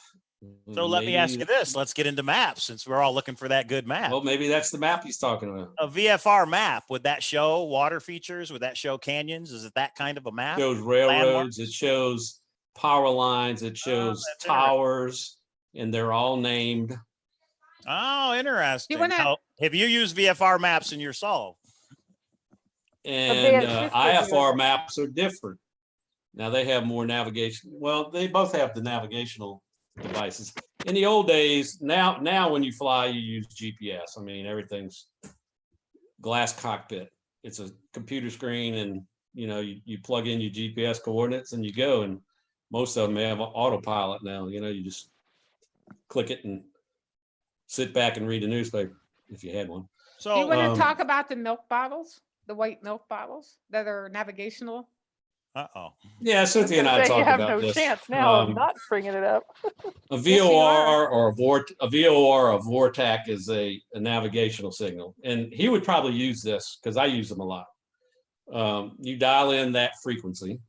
So let me ask you Maybe- this. Let's get into maps since we're all looking for that good map. Well, maybe that's the map he's talking about. A VFR map, would that show water features? Would that show canyons? Is it that kind of a map? It shows railroads, Landmarks? it shows power lines, it shows that's towers, and they're all named. Oh, interesting. wanna- Now, have you used VFR maps in your solve? And assisted IFR you. maps are different. Now they have more navigation. Well, they both have the navigational devices. In the old days, now when you fly, you use GPS. I mean, everything's glass cockpit. It's a computer screen, and you plug in your GPS coordinates and you go. And most of them have autopilot now. You just click it and sit back and read the newspaper if you had one. So Do you want Um, to talk about the milk bottles, the white milk bottles that are navigational? uh-oh. Yeah, Cynthia and I You talked have about no this. chance now of not bringing it up. A Yes, you VOR or a VOR, a VORTAC is a navigational signal. And he would probably use this because I use them a lot. You dial in that frequency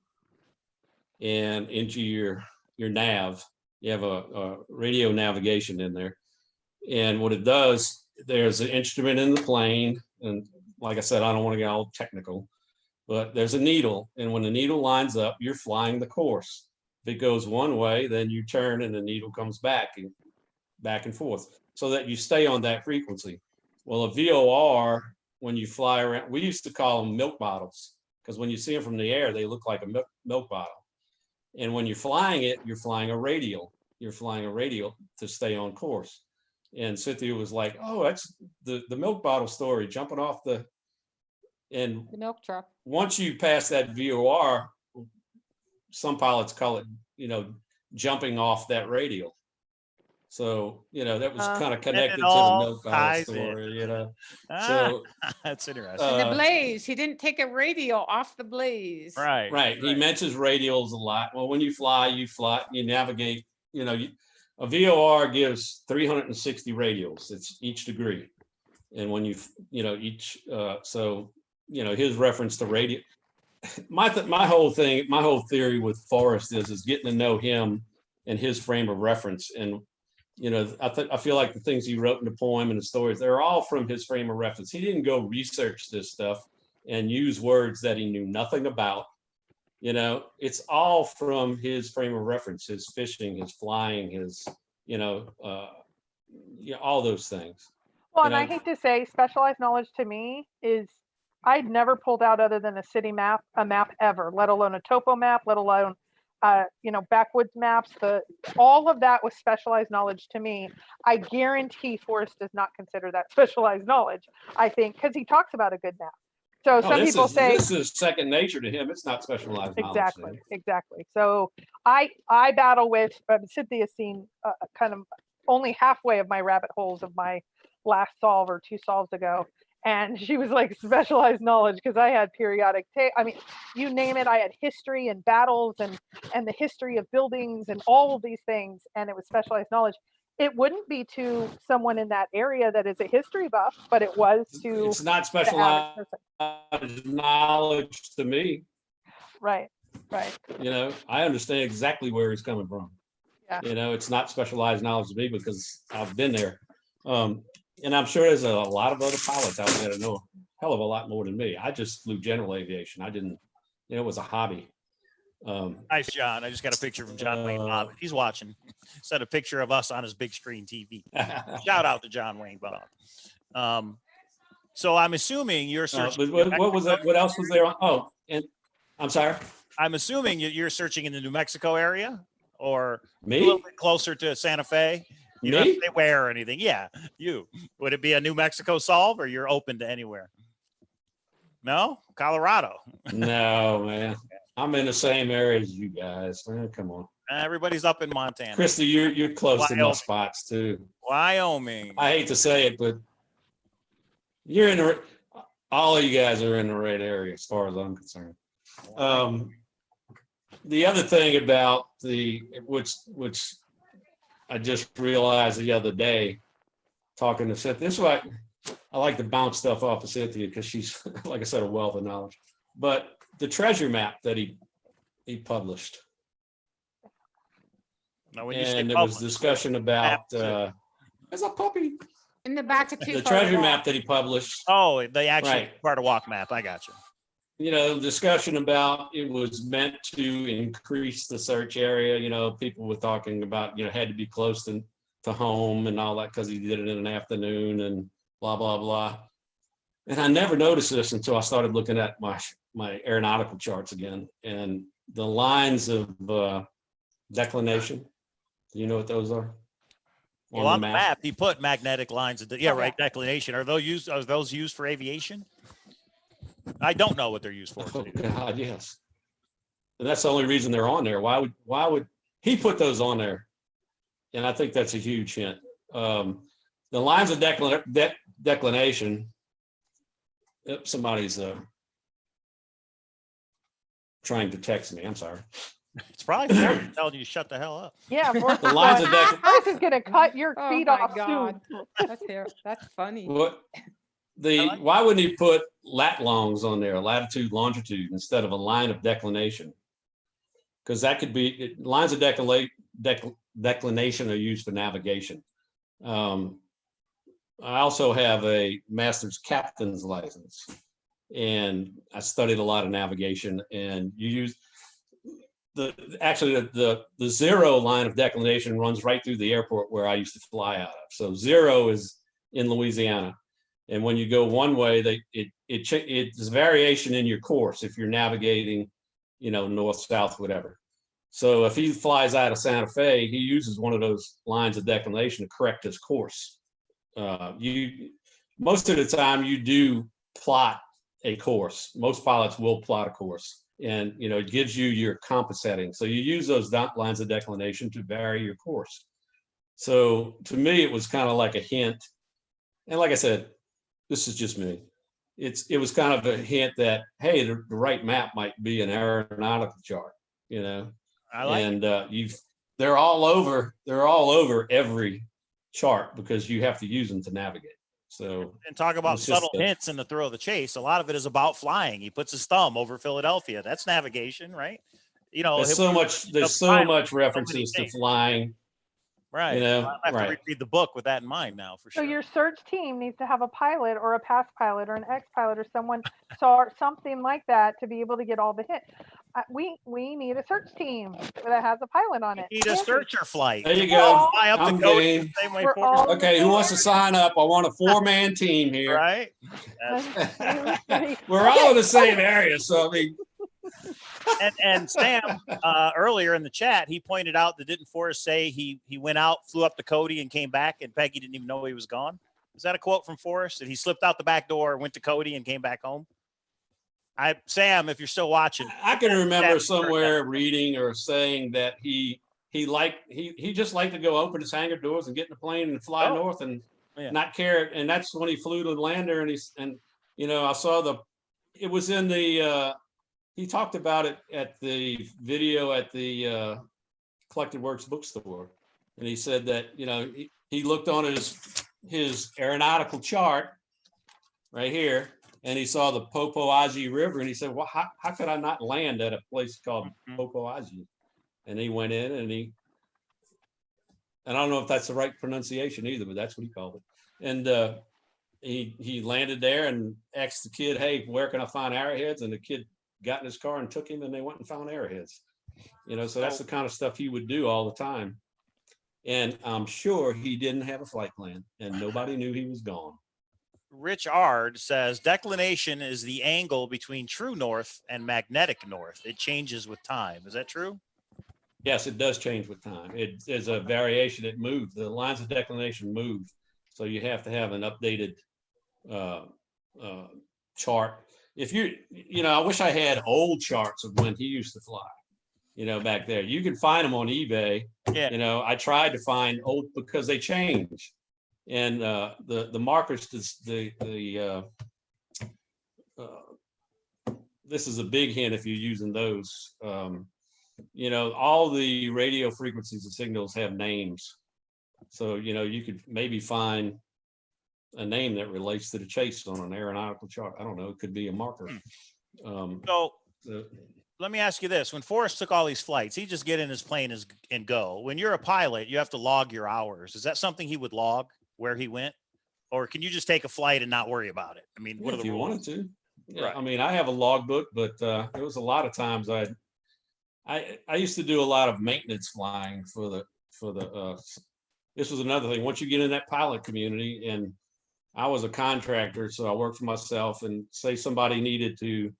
and into your nav, you have a radio navigation in there. And what it does, there's an instrument in the plane. And like I said, I don't want to get all technical, but there's a needle. And when the needle lines up, you're flying the course. If it goes one way, then you turn and the needle comes back and forth so that you stay on that frequency. Well, a VOR, when you fly around, we used to call them milk bottles because when you see them from the air, they look like a milk bottle. And when you're flying it, you're flying a radial. You're flying a radial to stay on course. And Cynthia was like, oh, that's the milk bottle story, jumping off and The milk truck. once you pass that VOR, some pilots call it, jumping off that radial. So, that was kind of connected to the all milk bottle ties in. story, Ah, So, that's interesting. And the Uh, blaze, he didn't take a radio off the blaze. Right. right. He mentions radials a lot. Well, when you fly, you navigate, a VOR gives 360 radials. It's each degree. And when his reference to radio, my whole theory with Forrest is getting to know him and his frame of reference. And, I feel like the things he wrote in the poem and the stories, they're all from his frame of reference. He didn't go research this stuff and use words that he knew nothing about. It's all from his frame of reference, his fishing, his flying, his, yeah, all those things. Well, You and I know- hate to say, specialized knowledge to me is I'd never pulled out other than a city map, a map ever, let alone a topo map, let alone backwoods maps. All of that was specialized knowledge to me. I guarantee Forrest does not consider that specialized knowledge. I think because he talks about a good map. So Oh, some people say this is second nature to him. It's not specialized knowledge. to him. exactly. So I battle with Cynthia's seen kind of only halfway of my rabbit holes of my last solve or 2 solves ago. And she was like specialized knowledge because I had periodic I mean, you name it, I had history and battles and the history of buildings and all of these things, and it was specialized knowledge. It wouldn't be to someone in that area that is a history buff, but it was to It's not the average specialized person. knowledge to me. Right. I understand exactly where he's coming from. Yeah. It's not specialized knowledge to me because I've been there. And I'm sure there's a lot of other pilots out there that know a hell of a lot more than me. I just flew general aviation. I didn't, it was a hobby. Nice, John. I just got a picture from John Wayne Bob. He's watching. Sent a picture of us on his big screen TV. Shout out to John Wayne Bob. So I'm assuming you're searching. what was that? What else was there? Oh, and I'm sorry. I'm assuming you're searching in the New Mexico area or a Me? little bit closer to Santa Fe. You don't have Me? to say where or anything. Yeah, you. Would it be a New Mexico solve or you're open to anywhere? No? Colorado. No, man. I'm in the same area as you guys. Man, come on. Everybody's up in Montana. Christy, you're close to my Wyoming. spots too. Wyoming. I hate to say it, but you're in the all of you guys are in the right area as far as I'm concerned. The other thing about which I just realized the other day talking to Cynthia, this is why I like to bounce stuff off of Cynthia because she's, like I said, a wealth of knowledge. But the treasure map that he published, Now, when you say and there was public, discussion about there's a puppy. In the back of The treasure map that he published. oh, the actual Right. part of walk map. I got you. Discussion about it was meant to increase the search area. People were talking about, had to be close to home and all that because he did it in an afternoon and blah, blah, blah. And I never noticed this until I started looking at my aeronautical charts again. And the lines of declination, do you know what those are? Well, on the map, he put magnetic lines. Yeah, right. Declination. Are those used for aviation? I don't know what they're used for. Oh God, yes. And that's the only reason they're on there. Why would he put those on there? And I think that's a huge hint. The lines of declination. Somebody's trying to text me. I'm sorry. It's probably Forrest telling you to shut the hell up. Yeah. Forrest The lines of Forrest is going to cut your Oh feet my off God. soon. That's funny. What why wouldn't he put lat longs on there, latitude, longitude, instead of a line of declination? Because that could be lines of declination are used for navigation. I also have a master's captain's license, and I studied a lot of navigation. And you use the zero line of declination runs right through the airport where I used to fly out of. So zero is in Louisiana. And when you go one way, it's variation in your course if you're navigating, north, south, whatever. So if he flies out of Santa Fe, he uses one of those lines of declination to correct his course. Most of the time you do plot a course. Most pilots will plot a course, and it gives you your compass setting. So you use those lines of declination to vary your course. So to me, it was kind of like a hint. And like I said, this is just me. It was kind of a hint that, hey, the right map might be an aeronautical chart, I like and they're all over every chart because you have to use them to navigate. So and talk about it's just subtle hints in the thrill of the chase. A lot of it is about flying. He puts his thumb over Philadelphia. That's navigation, right? there's so much references to flying. Right. I'll have to Right. read the book with that in mind now for So sure. your search team needs to have a pilot or a past pilot or an ex-pilot or someone saw something like that to be able to get all the hits. we need a search team that has a pilot on You it. need a Can't we? searcher flight. There you We're go. all- Fly up I'm to Cody game. the same way We're Forrest- all- Okay, who wants to sign up? I want a 4-man team here. right? We're all in the same area, so I mean, And Sam, earlier in the chat, he pointed out that didn't Forrest say he went out, flew up to Cody, and came back, and Peggy didn't even know he was gone? Is that a quote from Forrest? That he slipped out the back door, went to Cody, and came back home? Sam, if you're still watching, I can remember that- somewhere reading or saying that he just liked to go open his hangar doors and get in the plane and fly Oh. north and Yeah. not care. And that's when he flew to the lander, and I saw it was in the he talked about it at the video at the Collected Works bookstore, and he said that he looked on his aeronautical chart right here, and he saw the Popoaji River, and he said, well, how could I not land at a place called Popoaji? And he went in, and I don't know if that's the right pronunciation either, but that's what he called it. And he landed there and asked the kid, hey, where can I find arrowheads? And the kid got in his car and took him, and they went and found arrowheads. So that's the kind of stuff he would do all the time. And I'm sure he didn't have a flight plan, and nobody knew he was gone. Rich Ard says declination is the angle between true north and magnetic north. It changes with time. Is that true? Yes, it does change with time. It is a variation. It moves. The lines of declination move. So you have to have an updated chart. If I wish I had old charts of when he used to fly, back there. You can find them on eBay. Yeah. I tried to find old because they change. And the markers, this is a big hint if you're using those. All the radio frequencies and signals have names. So, you could maybe find a name that relates to the chase on an aeronautical chart. I don't know. It could be a marker. So let me ask you this. When Forrest took all these flights, he just get in his plane and go. When you're a pilot, you have to log your hours. Is that something he would log where he went? Or can you just take a flight and not worry about it? I mean, what are the if you rules? wanted to. Yeah, Right. I mean, I have a logbook, but there was a lot of times I used to do a lot of maintenance flying for the this was another thing. Once you get in that pilot community, and I was a contractor, so I worked for myself, and say somebody needed to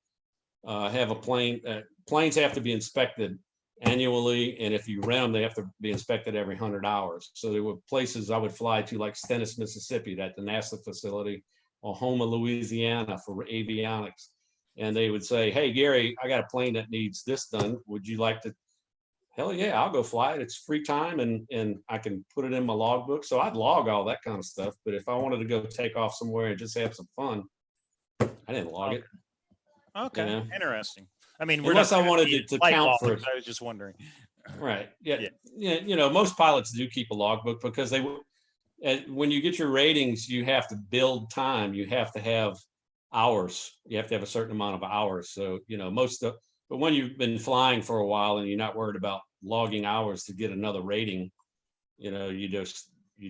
have a plane, planes have to be inspected annually, and if you rent them, they have to be inspected every 100 hours. So there were places I would fly to, like Stennis, Mississippi, at the NASA facility, or Houma, Louisiana, for avionics. And they would say, hey, Gary, I got a plane that needs this done. Would you like to? Hell yeah, I'll go fly it. It's free time, and I can put it in my logbook. So I'd log all that kind of stuff. But if I wanted to go take off somewhere and just have some fun, I didn't log it. Okay. Interesting. I mean, Unless I wanted it to flight count for logs, I was just wondering. Right. Yeah. Most pilots do keep a logbook because when you get your ratings, you have to build time. You have to have hours. You have to have a certain amount of hours. So, but when you've been flying for a while and you're not worried about logging hours to get another rating, you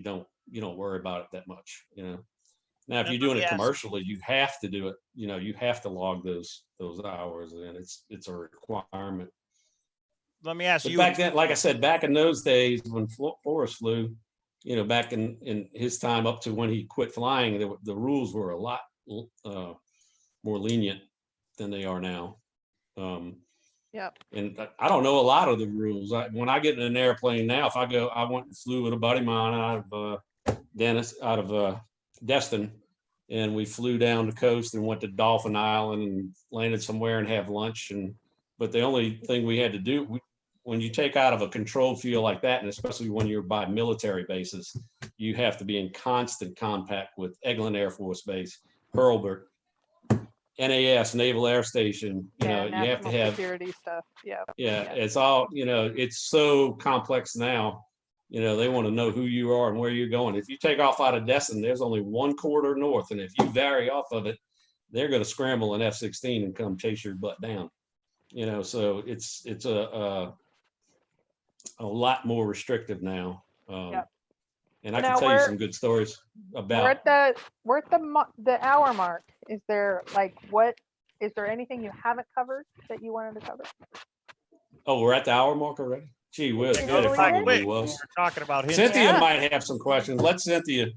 don't worry about it that much, Now, if you're doing it commercially, you have to do it, you have to log those hours, and it's a requirement. Let me ask you. Back then, like I said, back in those days when Forrest flew, back in his time up to when he quit flying, the rules were a lot more lenient than they are now. Yep. And I don't know a lot of the rules. When I get in an airplane now, if I went and flew with a buddy of mine out of Destin, and we flew down the coast and went to Dolphin Island and landed somewhere and have lunch. But the only thing we had to do, when you take out of a controlled field like that, and especially when you're by military bases, you have to be in constant contact with Eglin Air Force Base, Hurlburt, NAS, Naval Air Station. You have to have security stuff. Yeah. It's all, it's so complex now. They want to know who you are and where you're going. If you take off out of Destin, there's only one corridor north, and if you vary off of it, they're going to scramble an F-16 and come chase your butt down. So it's a lot more restrictive now. And I can tell you some good stories about. We're at the hour mark. Is there, like, what Is there anything you haven't covered that you wanted to cover? Oh, we're at the hour mark already? Gee whiz, It yeah, it totally probably did. was. We're talking about him. Cynthia Yeah. might have some questions. Let Cynthia.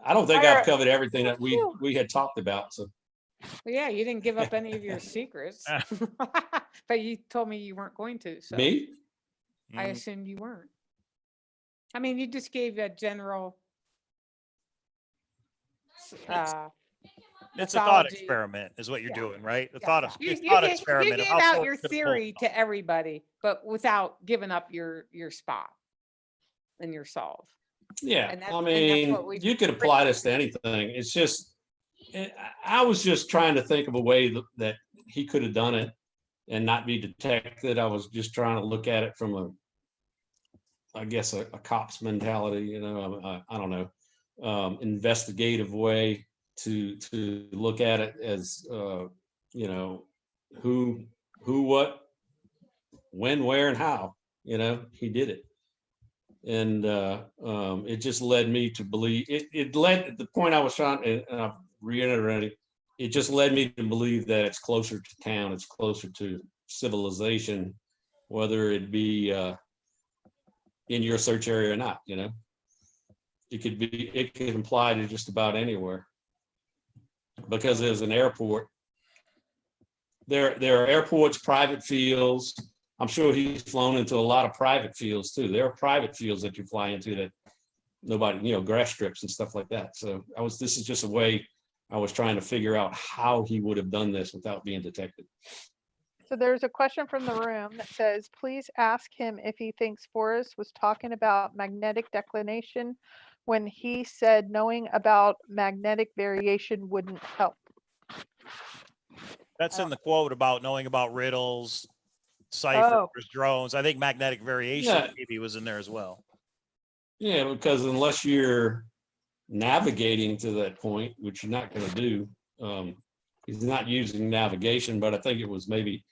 I don't think All I've right. covered everything that Phew. we had talked about. So Well, yeah, you didn't give up any of your secrets, but you told me you weren't going to. So me? I Mm. assumed you weren't. I mean, you just gave a general. It's a thought mythology. experiment, is what you're Yeah. doing, right? The Yeah, thought yeah. of You thought gave experiment. of how out your Forrest could've pulled theory it off. to everybody, but without giving up your spot and your solve. Yeah, And I that's mean, what we you could apply this to anything. It's just, I was just trying to think of a way that he could have done it and not be detected. I was just trying to look at it from I guess a cop's mentality, you know, I don't know, investigative way to look at it as, you know, who, what, when, where, and how, you know, he did it. And it just led me to believe it led the point I was trying, and I've reiterated, it just led me to believe that it's closer to town, it's closer to civilization, whether it be in your search area or not, you know. It could apply to just about anywhere. Because there's an airport. There are airports, private fields. I'm sure he's flown into a lot of private fields too. There are private fields that you fly into that nobody, you know, grass strips and stuff like that. So this is just a way I was trying to figure out how he would have done this without being detected. So there's a question from the room that says, please ask him if he thinks Forrest was talking about magnetic declination when he said knowing about magnetic variation wouldn't help. That's in the quote about knowing about riddles, ciphers, Oh. drones. I think magnetic variation Yeah. maybe was in there as well. Yeah, because unless you're navigating to that point, which you're not going to do, he's not using navigation, but I think it was maybe,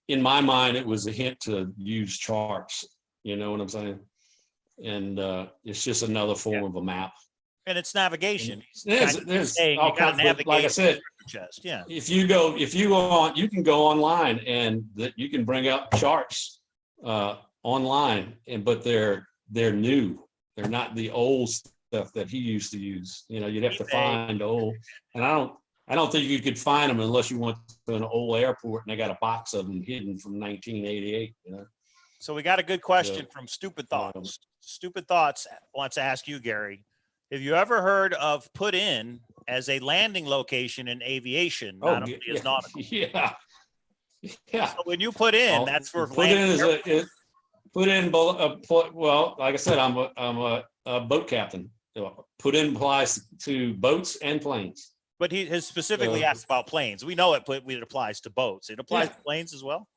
in my mind, it was a hint to use charts. You know what I'm saying? And it's just another form of a map. And it's navigation. He's There's kind of saying all you gotta kinds of, like I navigate said, chest. Yeah. if you go on, you can go online and that you can bring up charts online, but they're new. They're not the old stuff that he used to use. You know, you'd have to find old, and I don't think you could find them unless you went to an old airport and they got a box of them hidden from 1988. You know. So we got a good question Yeah. from Stupid Thoughts. Stupid Thoughts wants to ask you, Gary, have you ever heard of put in as a landing location in aviation, not only as nautical? Yeah. Yeah. So when you put in, that's for put in as well, like I said, I'm a boat captain. So put in applies to boats and planes. But he has specifically asked about planes. We know it applies to boats. It applies to planes as well.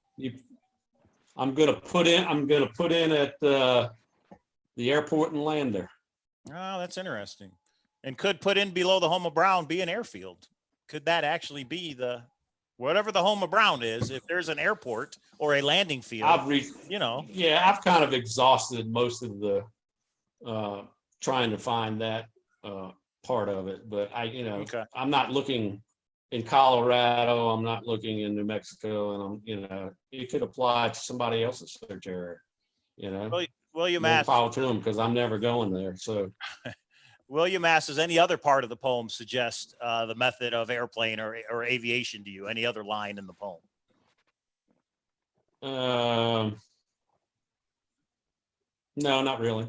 I'm gonna put in at the airport and land there. Oh, that's interesting. And could put in below the Home of Brown be an airfield? Could that actually be whatever the Home of Brown is? If there's an airport or a landing field, I've kind of exhausted most of the trying to find that part of it, but I'm not looking in Colorado. I'm not looking in New Mexico, and it could apply to somebody else's search area. William More asks, power to them because I'm never going there. So William asks, does any other part of the poem suggest the method of airplane or aviation to you? Any other line in the poem? No, not really.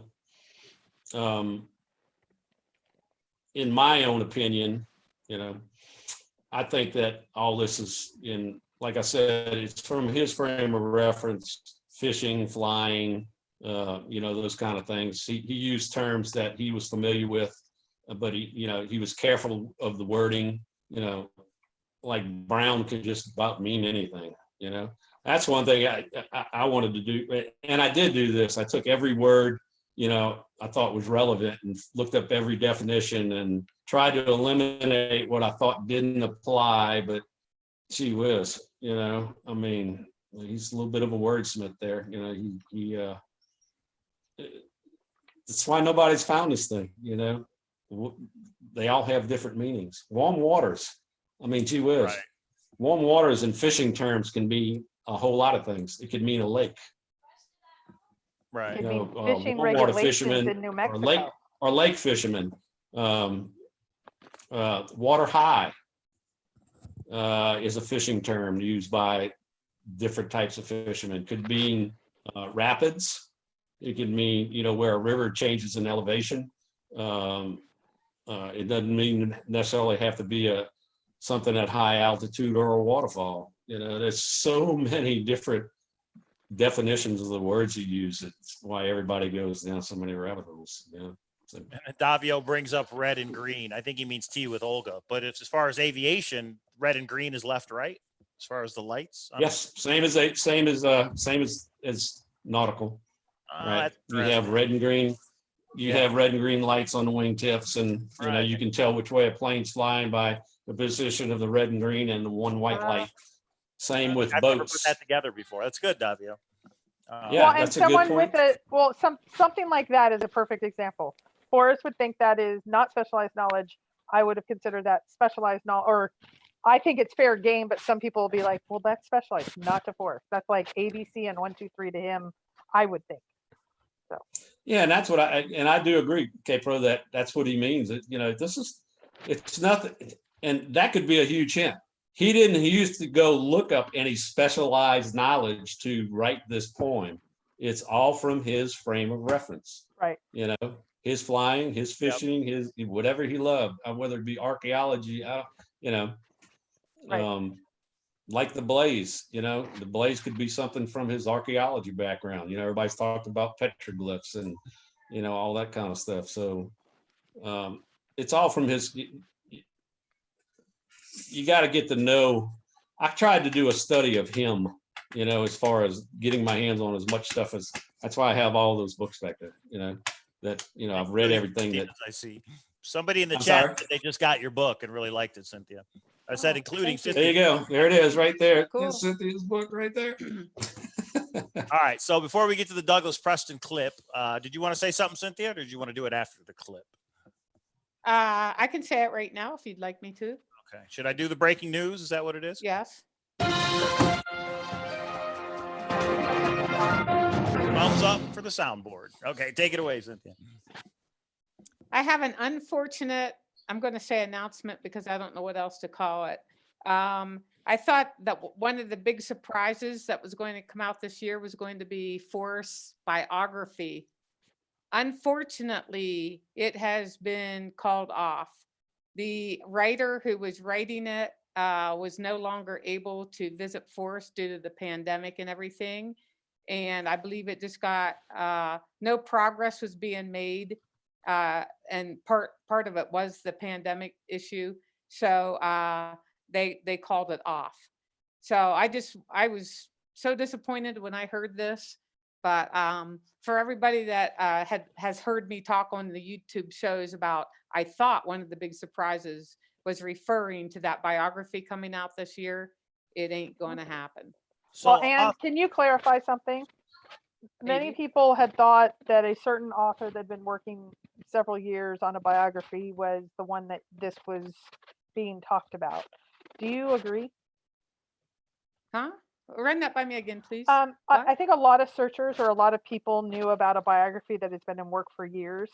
In my own opinion, I think that all this is like I said, it's from his frame of reference, fishing, flying, those kind of things. He used terms that he was familiar with, but he was careful of the wording, like brown could just about mean anything, That's one thing I wanted to do. And I did do this. I took every word, I thought was relevant and looked up every definition and tried to eliminate what I thought didn't apply, but gee whiz, he's a little bit of a wordsmith there. That's why nobody's found this thing, They all have different meanings. Warm waters. Gee whiz. Right. warm waters in fishing terms can be a whole lot of things. It could mean a lake. Right. Could You mean know, fishing warm water regulations fishermen in New or Mexico. lake fishermen. Water high is a fishing term used by different types of fishermen. Could mean rapids. It could mean, you know, where a river changes in elevation. It doesn't mean necessarily have to be something at high altitude or a waterfall. You know, there's so many different definitions of the words you use. It's why everybody goes down so many rabbit holes. You know? So, And Davio brings up red and green. I think he means tea with Olga. But if, as far as aviation, red and green is left, right? As far as the lights. yes, same as nautical. Right. That's You have red and green. You Yeah. have red and green lights on the wingtips, and you know Right. you can tell which way a plane's flying by the position of the red and green and the one white light. Same with I've never put boats. that together before. That's good, Davio. Yeah, Well, and that's a good someone point. with something like that is a perfect example. Forrest would think that is not specialized knowledge. I would have considered that specialized knowledge, or I think it's fair game, but some people will be like, well, that's specialized, not to Forrest. That's like ABC and 1, 2, 3 to him, I would think. Yeah, and that's what I do agree, Kpro, that's what he means. You know, it's nothing, and that could be a huge hint. He used to go look up any specialized knowledge to write this poem. It's all from his frame of reference. Right. You know, his flying, his fishing, his whatever he loved, whether it be archaeology, you know, Right. like the Blaze, you know, the Blaze could be something from his archaeology background. You know, everybody's talked about petroglyphs and, you know, all that kind of stuff. So it's all from his, you got to get to know. I tried to do a study of him, you know, as far as getting my hands on as much stuff as, that's why I have all those books back there, you know, that, you know, I've read everything that. I see. Somebody in the I'm chat sorry? said they just got your book and really liked it, Cynthia. I said, including thank you. There you go. There it is right there. Cool. There's Cynthia's book right there. All right. So before we get to the Douglas Preston clip, did you want to say something, Cynthia, or did you want to do it after the clip? I can say it right now if you'd like me to. Okay. Should I do the breaking news? Is that what it is? Yes. Thumbs up for the soundboard. Okay. Take it away, Cynthia. I have an unfortunate, I'm going to say announcement because I don't know what else to call it. I thought that one of the big surprises that was going to come out this year was going to be Forrest's biography. Unfortunately, it has been called off. The writer who was writing it was no longer able to visit Forrest due to the pandemic and everything. And I believe it just got, no progress was being made. And part of it was the pandemic issue. So they called it off. So I was so disappointed when I heard this, but for everybody that has heard me talk on the YouTube shows about, I thought one of the big surprises was referring to that biography coming out this year. It ain't going to happen. So, Well, and can you clarify something? Many Maybe. people had thought that a certain author that had been working several years on a biography was the one that this was being talked about. Do you agree? Huh? Run that by me again, please. I think a lot of searchers or a lot of people knew about a biography that has been in work for years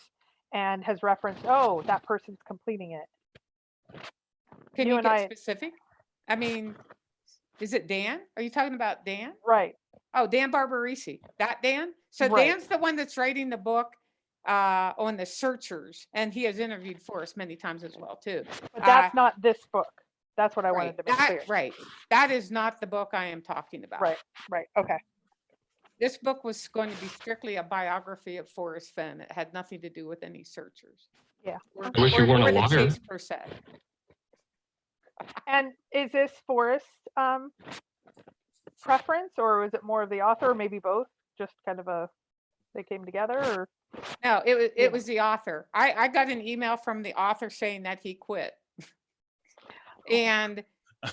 and has referenced, oh, that person's completing it. Can you you and get I- specific? I mean, is it Dan? Are you talking about Dan? Right. Oh, Dan Barbarisi. That Dan? So Right. Dan's the one that's writing the book on the searchers, and he has interviewed Forrest many times as well too. But that's not this book. That's what I wanted to make clear. Right. That is not the book I am talking about. Right. Right. Okay. This book was going to be strictly a biography of Forrest Fenn. It had nothing to do with any searchers. Yeah. I wish you weren't a or the liar. chase per se. And is this Forrest's preference, or is it more of the author, or maybe both? Just kind of they came together, or? No, it Yeah. was the author. I got an email from the author saying that he quit. And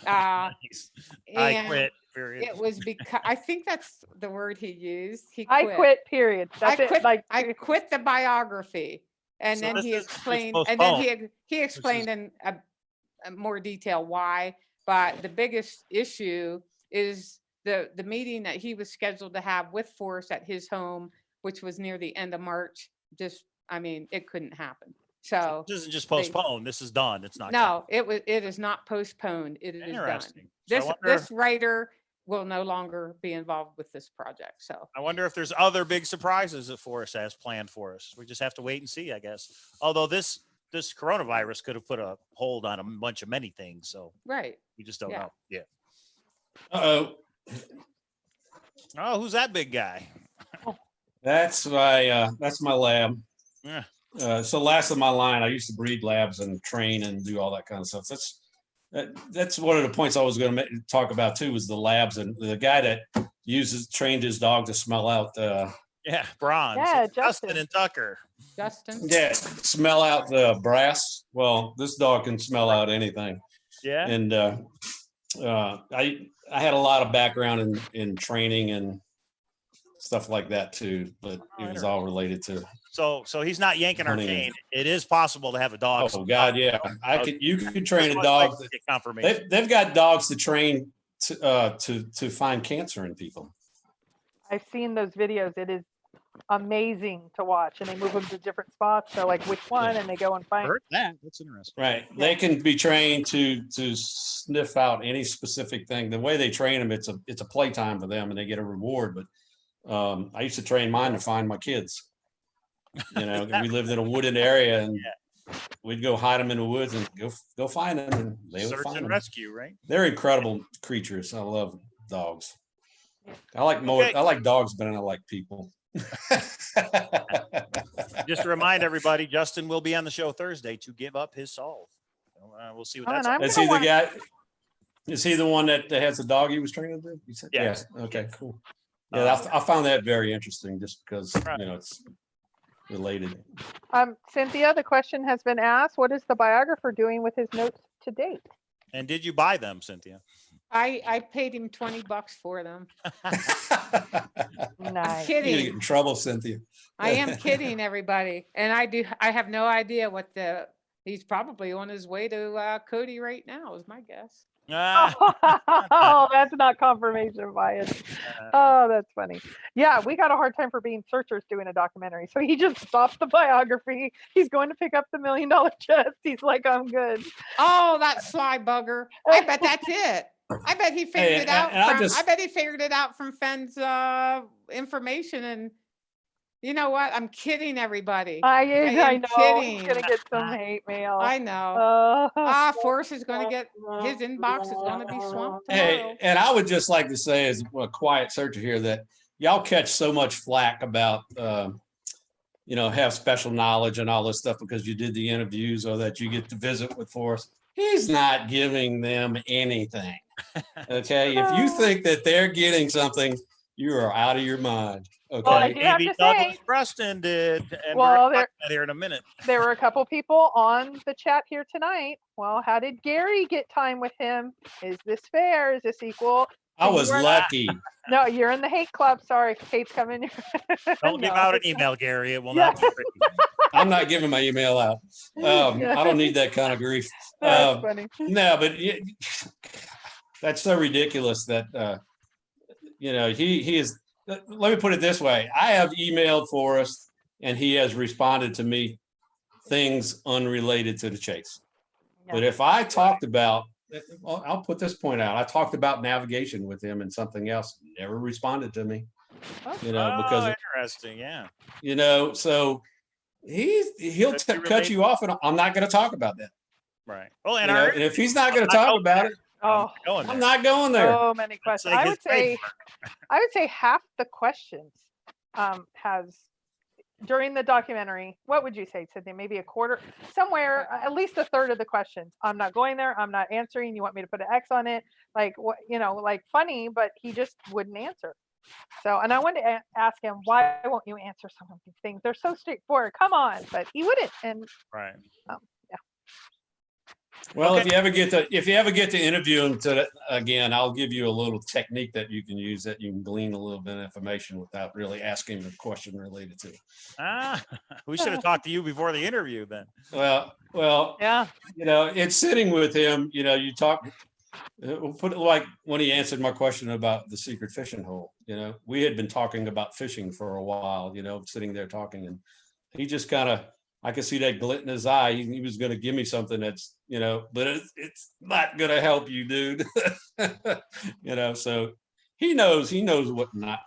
nice. I and quit. Period. it was because I think that's the word he used. He I quit. quit, period. That's it. Like, I quit the biography. And So then this he is- it's explained, and then postponed. he explained in a more detail why. But the biggest issue is the meeting that he was scheduled to have with Forrest at his home, which was near the end of March. Just, I mean, it couldn't happen. So This isn't just they- postponed. This is done. It's not. no, it is not postponed. It is done. Interesting. So I This wonder- this writer will no longer be involved with this project. So I wonder if there's other big surprises that Forrest has planned for us. We just have to wait and see, I guess. Although this coronavirus could have put a hold on a bunch of many things, so right. we just don't Yeah. know. Yeah. Uh-oh. Oh, who's that big guy? That's my lab. Yeah. So last of my line, I used to breed labs and train and do all that kind of stuff. That's one of the points I was going to talk about too, was the labs and the guy that trained his dog to smell out Yeah, bronze. Yeah, It's Justin Justin. and Tucker. Justin. smell out the brass. Well, this dog can smell out anything. Yeah. And I had a lot of background in training and stuff like that too, but it was all related to. So he's not yanking our Hunting. chain. It is possible to have a dog. Oh God, yeah. You could train a dog. Get confirmation. They've got dogs to train to find cancer in people. I've seen those videos. It is amazing to watch, and they move them to different spots. So like which one, and they go and find. Heard that. That's interesting. Right. They can be trained to sniff out any specific thing. The way they train them, it's a playtime for them, and they get a reward. But I used to train mine to find my kids. You know, we lived in a wooded area, and we'd go hide them in the woods and go find them, and they would Search find and them. rescue, right? They're incredible creatures. I love dogs. I like Okay. I like dogs better than I like people. Just to remind everybody, Justin will be on the show Thursday to give up his solve. So, we'll see what Oh, that's and all I'm Is gonna he the wanna- guy? Is he the one that has the dog he was training to? You said? Yes. Yeah. Okay, cool. Yeah, I found that very interesting just because, Right. it's related. Cynthia, the question has been asked. What is the biographer doing with his notes to date? And did you buy them, Cynthia? I paid him $20 for them. Nice. You're gonna get Kidding. in trouble, Cynthia. I am kidding everybody. And I have no idea he's probably on his way to Cody right now is my guess. Oh, that's not confirmation bias. Oh, that's funny. Yeah, we got a hard time for being searchers doing a documentary. So he just stopped the biography. He's going to pick up the $1 million chest. He's like, I'm good. Oh, that sly bugger. I bet that's it. I bet he figured it out. and I From, just- I bet he figured it out from Fenn's information. And you know what? I'm kidding everybody. I am know. kidding. He's gonna get some hate mail. I know. Uh, Forrest is going to get his inbox is going to be swamped tomorrow. Hey, and I would just like to say, as a quiet searcher here, that y'all catch so much flack about, have special knowledge and all this stuff because you did the interviews or that you get to visit with Forrest. He's not giving them anything. Okay, if you think that they're getting something, you are out of your mind. Well, I Okay. do have Maybe to say- Douglas Preston did. And Well, we're gonna there- talk about here in a minute. there were a couple people on the chat here tonight. Well, how did Gary get time with him? Is this fair? Is this equal? I was We're- lucky. No, you're in the hate club. Sorry, hate's coming. Don't give No, out an it's not. email, Gary. It will Yeah. not be pretty. I'm not giving my email out. I don't need that kind of grief. That's funny. No, but that's so ridiculous that he is. Let me put it this way: I have emailed Forrest, and he has responded to me things unrelated to the chase. But if I talked about, well, I'll put this point out: I talked about navigation with him and something else, never responded to me. Because Oh, interesting. Yeah. so he'll Does he cut relate? you off, and I'm not going to talk about that. Right. Well, and And if he's not going to I'm not talk going about there. it, Oh, going I'm there. not going there. so many That's questions. like I his would say, trademark. half the questions has during the documentary. What would you say, Cynthia? Maybe a quarter, somewhere, at least a third of the questions. I'm not going there. I'm not answering. You want me to put an X on it? Like what? Like funny, but he just wouldn't answer. So, and I wanted to ask him, why won't you answer some of these things? They're so straightforward. Come on, but he wouldn't. And Right. Well, Okay. if you ever get to interview him again, I'll give you a little technique that you can use that you can glean a little bit of information without really asking the question related to it. We should have talked to you before the interview then. Well, yeah, it's sitting with him. You talk. We'll put it like when he answered my question about the secret fishing hole. We had been talking about fishing for a while. Sitting there talking, and he just kind of, I could see that glint in his eye. He was going to give me something that's, but it's not going to help you, dude. So he knows what not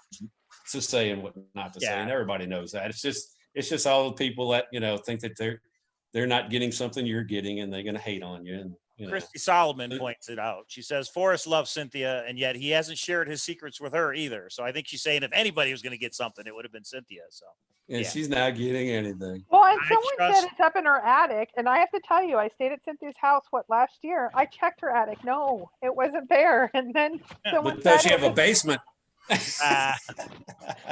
to say and what not to say, and everybody knows that. It's just all the people that think that they're not getting something you're getting, and they're going to hate on you. And Christy Solomon points it out. She says Forrest loves Cynthia, and yet he hasn't shared his secrets with her either. So I think she's saying if anybody was going to get something, it would have been Cynthia. So and she's not getting anything. Well, and I someone trust- said it's up in her attic, and I have to tell you, I stayed at Cynthia's house last year. I checked her attic. No, it wasn't there. And then someone But does said she have a basement?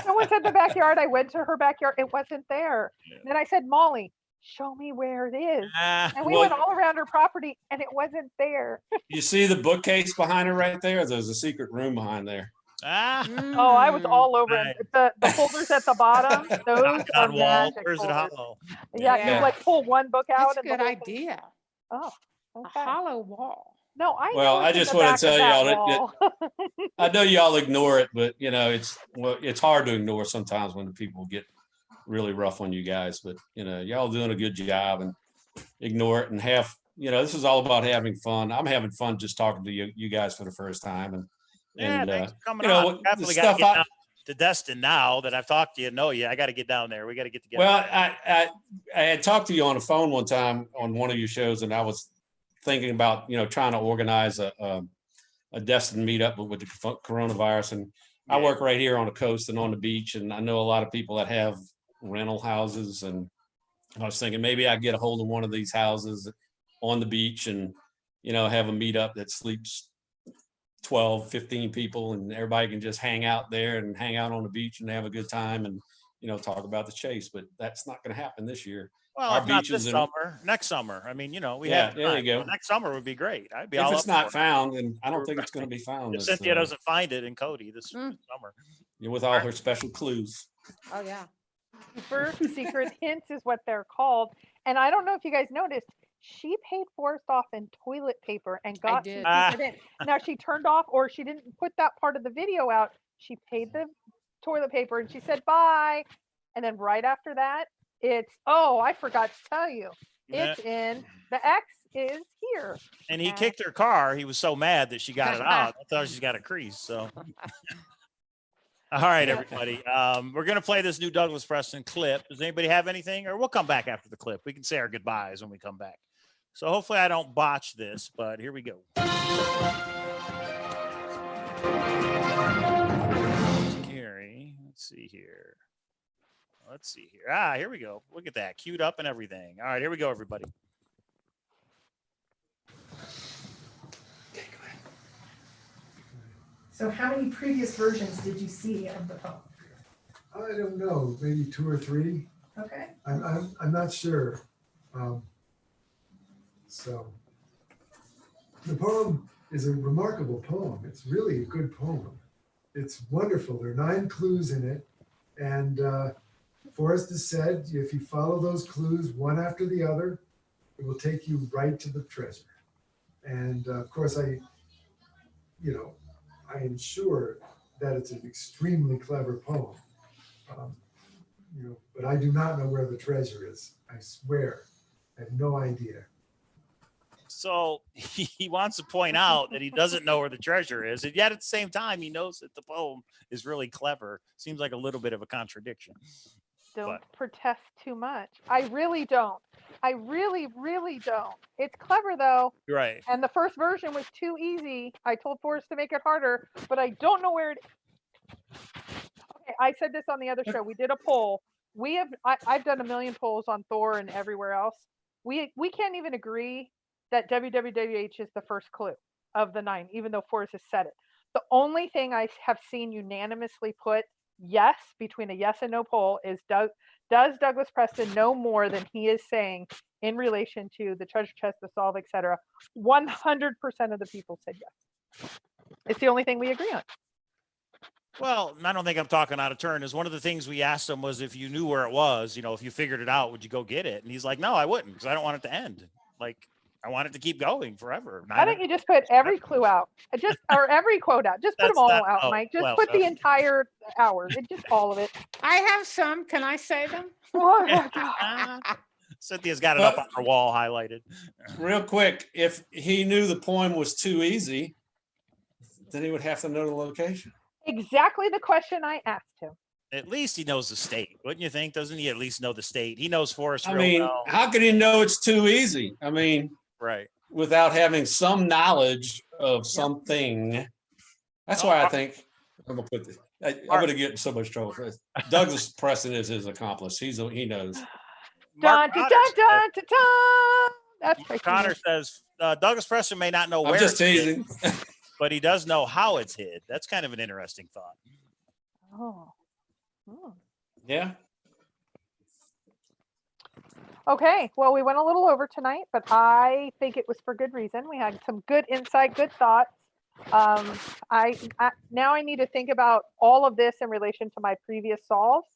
someone said the backyard. I went to her backyard. It wasn't there. Yeah. Then I said, Molly, show me where it is. And we Well- went all around her property, and it wasn't there. You see the bookcase behind her right there? There's a secret room behind there. Oh, I was all over Right. it. The folders at the bottom, those Knocking are on walls. magic Where's it folders. hollow? Yeah, Yeah. you like pull one book out. That's a and the good whole thing- idea. Oh, A okay. hollow wall. No, I Well, know I it's in just the wanna back of tell that y'all that- wall. I know y'all ignore it, but it's hard to ignore sometimes when the people get really rough on you guys. But y'all doing a good job, and ignore it and have. This is all about having fun. I'm having fun just talking to you guys for the first time, and Thanks for coming you know, on. what- the Definitely got to stuff get I- down to Destin now that I've talked to you. Know you. I got to get down there. We got to get together. Well, I had talked to you on the phone one time on one of your shows, and I was thinking about trying to organize a Destin meetup with the coronavirus. And I Yeah. work right here on the coast and on the beach, and I know a lot of people that have rental houses. And I was thinking maybe I get a hold of one of these houses on the beach and have a meetup that sleeps 12, 15 people, and everybody can just hang out there and hang out on the beach and have a good time and talk about the chase. But that's not going to happen this year. Well, our if not beaches this and- summer, next summer. I mean, we Yeah, have there you time. go. Next summer would be great. I'd be If all it's up not for it. found, and I don't think it's going to be found If this, Cynthia doesn't find it in Cody this Mm. summer. with all her special clues. Oh, yeah. Super secret hints is what they're called. And I don't know if you guys noticed, she paid Forrest off in toilet paper and got some did. secret hints. Now she turned off, or she didn't put that part of the video out. She paid the toilet paper and she said bye. And then right after that, it's, oh, I forgot to tell you. Yeah. It's in the X is here. And he kicked her car. He was so mad that she got it out. I thought she's got a crease. So, all right, everybody. We're gonna play this new Douglas Preston clip. Does anybody have anything? Or we'll come back after the clip. We can say our goodbyes when we come back. So hopefully I don't botch this, but here we go. Scary. Let's see here. Let's see here. Here we go. Look at that. Queued up and everything. All right, here we go, everybody. So how many previous versions did you see of the phone? I don't know, maybe 2 or 3. Okay. I'm not sure. So the poem is a remarkable poem. It's really a good poem. It's wonderful. There are 9 clues in it. And Forrest has said, if you follow those clues one after the other, it will take you right to the treasure. And of course, I am sure that it's an extremely clever poem. But I do not know where the treasure is. I swear, I have no idea. So he wants to point out that he doesn't know where the treasure is, and yet at the same time, he knows that the poem is really clever. Seems like a little bit of a contradiction. Don't protest too much. I really don't. I really, really don't. It's clever though. Right. And the first version was too easy. I told Forrest to make it harder, but I don't know where it. Okay, I said this on the other show. We did a poll. I've done a million polls on Thor and everywhere else. We can't even agree that WWWH is the first clue of the 9, even though Forrest has said it. The only thing I have seen unanimously put yes between a yes and no poll is does Douglas Preston know more than he is saying in relation to the treasure chest, the solve, etc. 100% of the people said yes. It's the only thing we agree on. Well, I don't think I'm talking out of turn. Is one of the things we asked him was if you knew where it was, if you figured it out, would you go get it? And he's like, no, I wouldn't, because I don't want it to end. Like, I want it to keep going forever. Why don't you just put every clue out? Or every quote out. Just put That's them all not- out, oh, Mike. Just well, put the okay. entire hour. Just all of it. I have some. Can I say them? Cynthia's got it up But- on her wall highlighted. Real quick, if he knew the poem was too easy, then he would have to know the location. Exactly the question I asked him. At least he knows the state, wouldn't you think? Doesn't he at least know the state? He knows Forrest I real mean, well. how could he know it's too easy? I mean, Right. without having some knowledge of something. That's why I think I'm gonna put this. I'm gonna get in so much trouble for this. Douglas Preston is his accomplice. He knows. Mark Dun, dun, Connor dun, says- dun, dun, dun. That's crazy. Connor says Douglas Preston may not know I'm where just it's hid, teasing. but he does know how it's hid. That's kind of an interesting thought. Oh. Hmm. Yeah. Okay, well, we went a little over tonight, but I think it was for good reason. We had some good insight, good thoughts. I now I need to think about all of this in relation to my previous solves,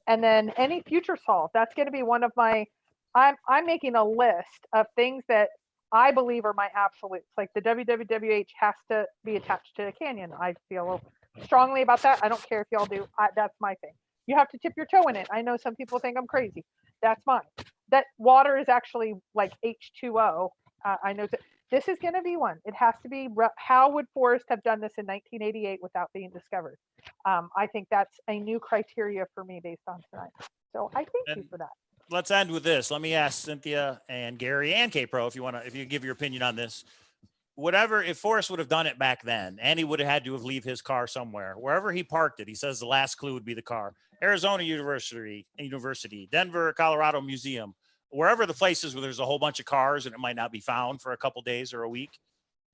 and then any future solve. That's going to be one of my. I'm making a list of things that I believe are my absolutes. Like the WWWH has to be attached to a canyon. I feel strongly about that. I don't care if y'all do. That's my thing. You have to tip your toe in it. I know some people think I'm crazy. That's mine. That water is actually like H2O. I know that this is going to be one. It has to be. How would Forrest have done this in 1988 without being discovered? I think that's a new criteria for me based on tonight. So I thank you for that. Let's end with this. Let me ask Cynthia and Gary and Kpro if you give your opinion on this. Whatever, if Forrest would have done it back then, and he would have had to have leave his car somewhere, wherever he parked it, he says the last clue would be the car. Arizona University, Denver, Colorado Museum, wherever the places where there's a whole bunch of cars and it might not be found for a couple days or a week.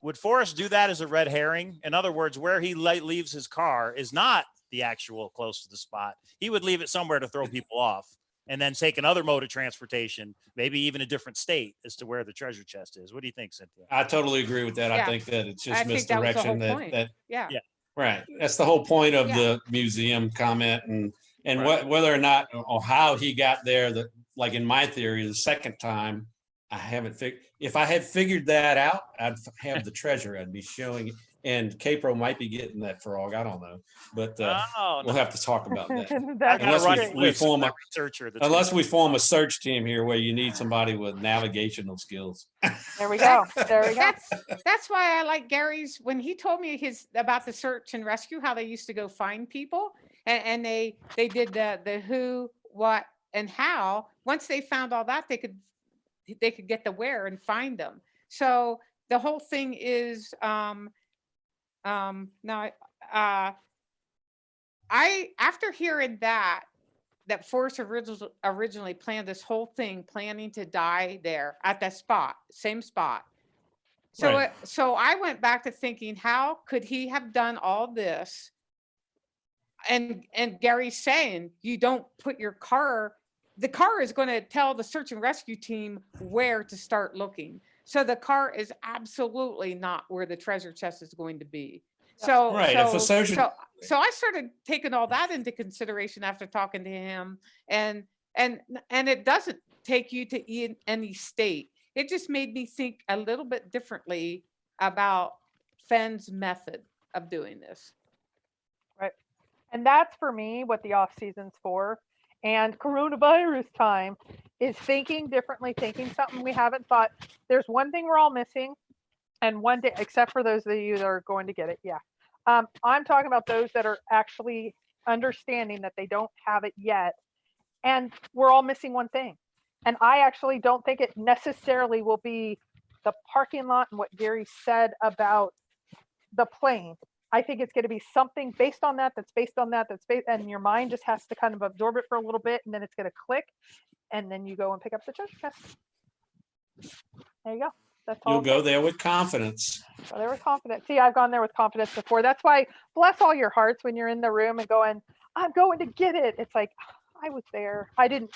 Would Forrest do that as a red herring? In other words, where he leaves his car is not the actual close to the spot. He would leave it somewhere to throw people off, and then take another mode of transportation, maybe even a different state as to where the treasure chest is. What do you think, Cynthia? I totally agree with that. I Yeah. think that it's just I think that was the whole misdirection. point. Yeah. Right. That's the whole point of Yeah. the museum comment, and Right. whether or not or how he got there. That, like in my theory, the second time I haven't figured. If I had figured that out, I'd have the treasure. I'd be showing, and Kpro might be getting that frog. I don't know, but we'll have to talk about that. That's Unless great. we form a researcher. Unless we form a search team here where you need somebody with navigational skills. There we go. There we go. That's why I like Gary's when he told me about the search and rescue, how they used to go find people, and they did the who, what, and how. Once they found all that, they could get the where and find them. So the whole thing is now I after hearing that Forrest originally planned this whole thing, planning to die there at that spot, same spot. So Right. so I went back to thinking, how could he have done all this? And Gary's saying, you don't put your car. The car is going to tell the search and rescue team where to start looking. So the car is absolutely not where the treasure chest is going to be. So Right, if a search and- so I started taking all that into consideration after talking to him, and it doesn't take you to any state. It just made me think a little bit differently about Fenn's method of doing this. Right. And that's for me what the off season's for. And coronavirus time is thinking differently, thinking something we haven't thought. There's one thing we're all missing, and one day, except for those of you that are going to get it. Yeah. I'm talking about those that are actually understanding that they don't have it yet. And we're all missing one thing. And I actually don't think it necessarily will be the parking lot and what Gary said about the plane. I think it's going to be something based on that, that's based on that, that's based, and your mind just has to kind of absorb it for a little bit, and then it's going to click, and then you go and pick up the treasure chest. There you go. That's all. You'll go there with confidence. So they were confident. See, I've gone there with confidence before. That's why, bless all your hearts when you're in the room and going, I'm going to get it. It's like, I was there. I didn't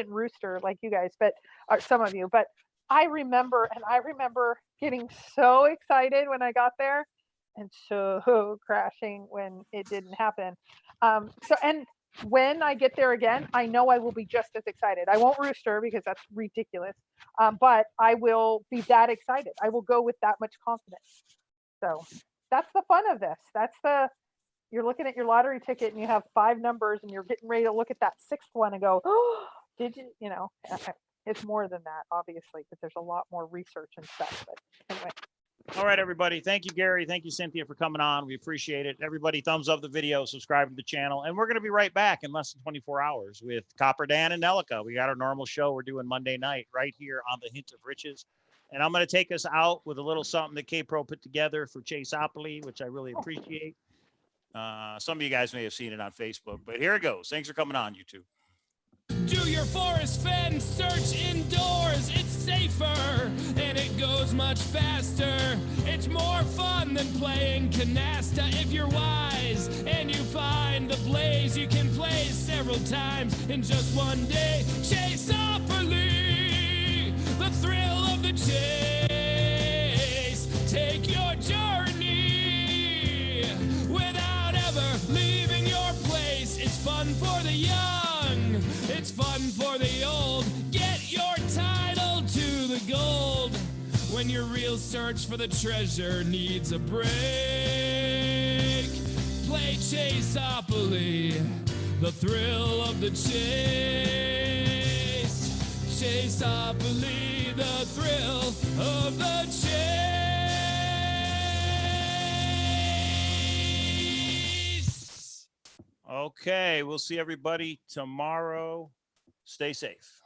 rooster like you guys, but or some of you, but I remember getting so excited when I got there and so crashing when it didn't happen. And when I get there again, I know I will be just as excited. I won't rooster because that's ridiculous, but I will be that excited. I will go with that much confidence. So that's the fun of this. You're looking at your lottery ticket and you have 5 numbers and you're getting ready to look at that 6th one and go, oh, did you, it's more than that, obviously, because there's a lot more research and stuff. But anyway. All right, everybody. Thank you, Gary. Thank you, Cynthia, for coming on. We appreciate it. Everybody, thumbs up the video, subscribe to the channel, and we're going to be right back in less than 24 hours with Copper Dan and Nelica. We got our normal show we're doing Monday night right here on the Hint of Riches. And I'm going to take us out with a little something that Kpro put together for Chaseopoly, which I really appreciate. Some of you guys may have seen it on Facebook, but here it goes. Thanks for coming on, you two. Do your Forrest Fenn search indoors. It's safer and it goes much faster. It's more fun than playing canasta. If you're wise and you find the blaze, you can play several times in just one day. Chaseopoly, the thrill of the chase. Take your journey without ever leaving your place. It's fun for the young, it's fun for the old. Get your title to the gold when your real search for the treasure needs a break. Play Chaseopoly, the thrill of the chase. Chaseopoly, the thrill of the chase. Okay, we'll see everybody tomorrow. Stay safe.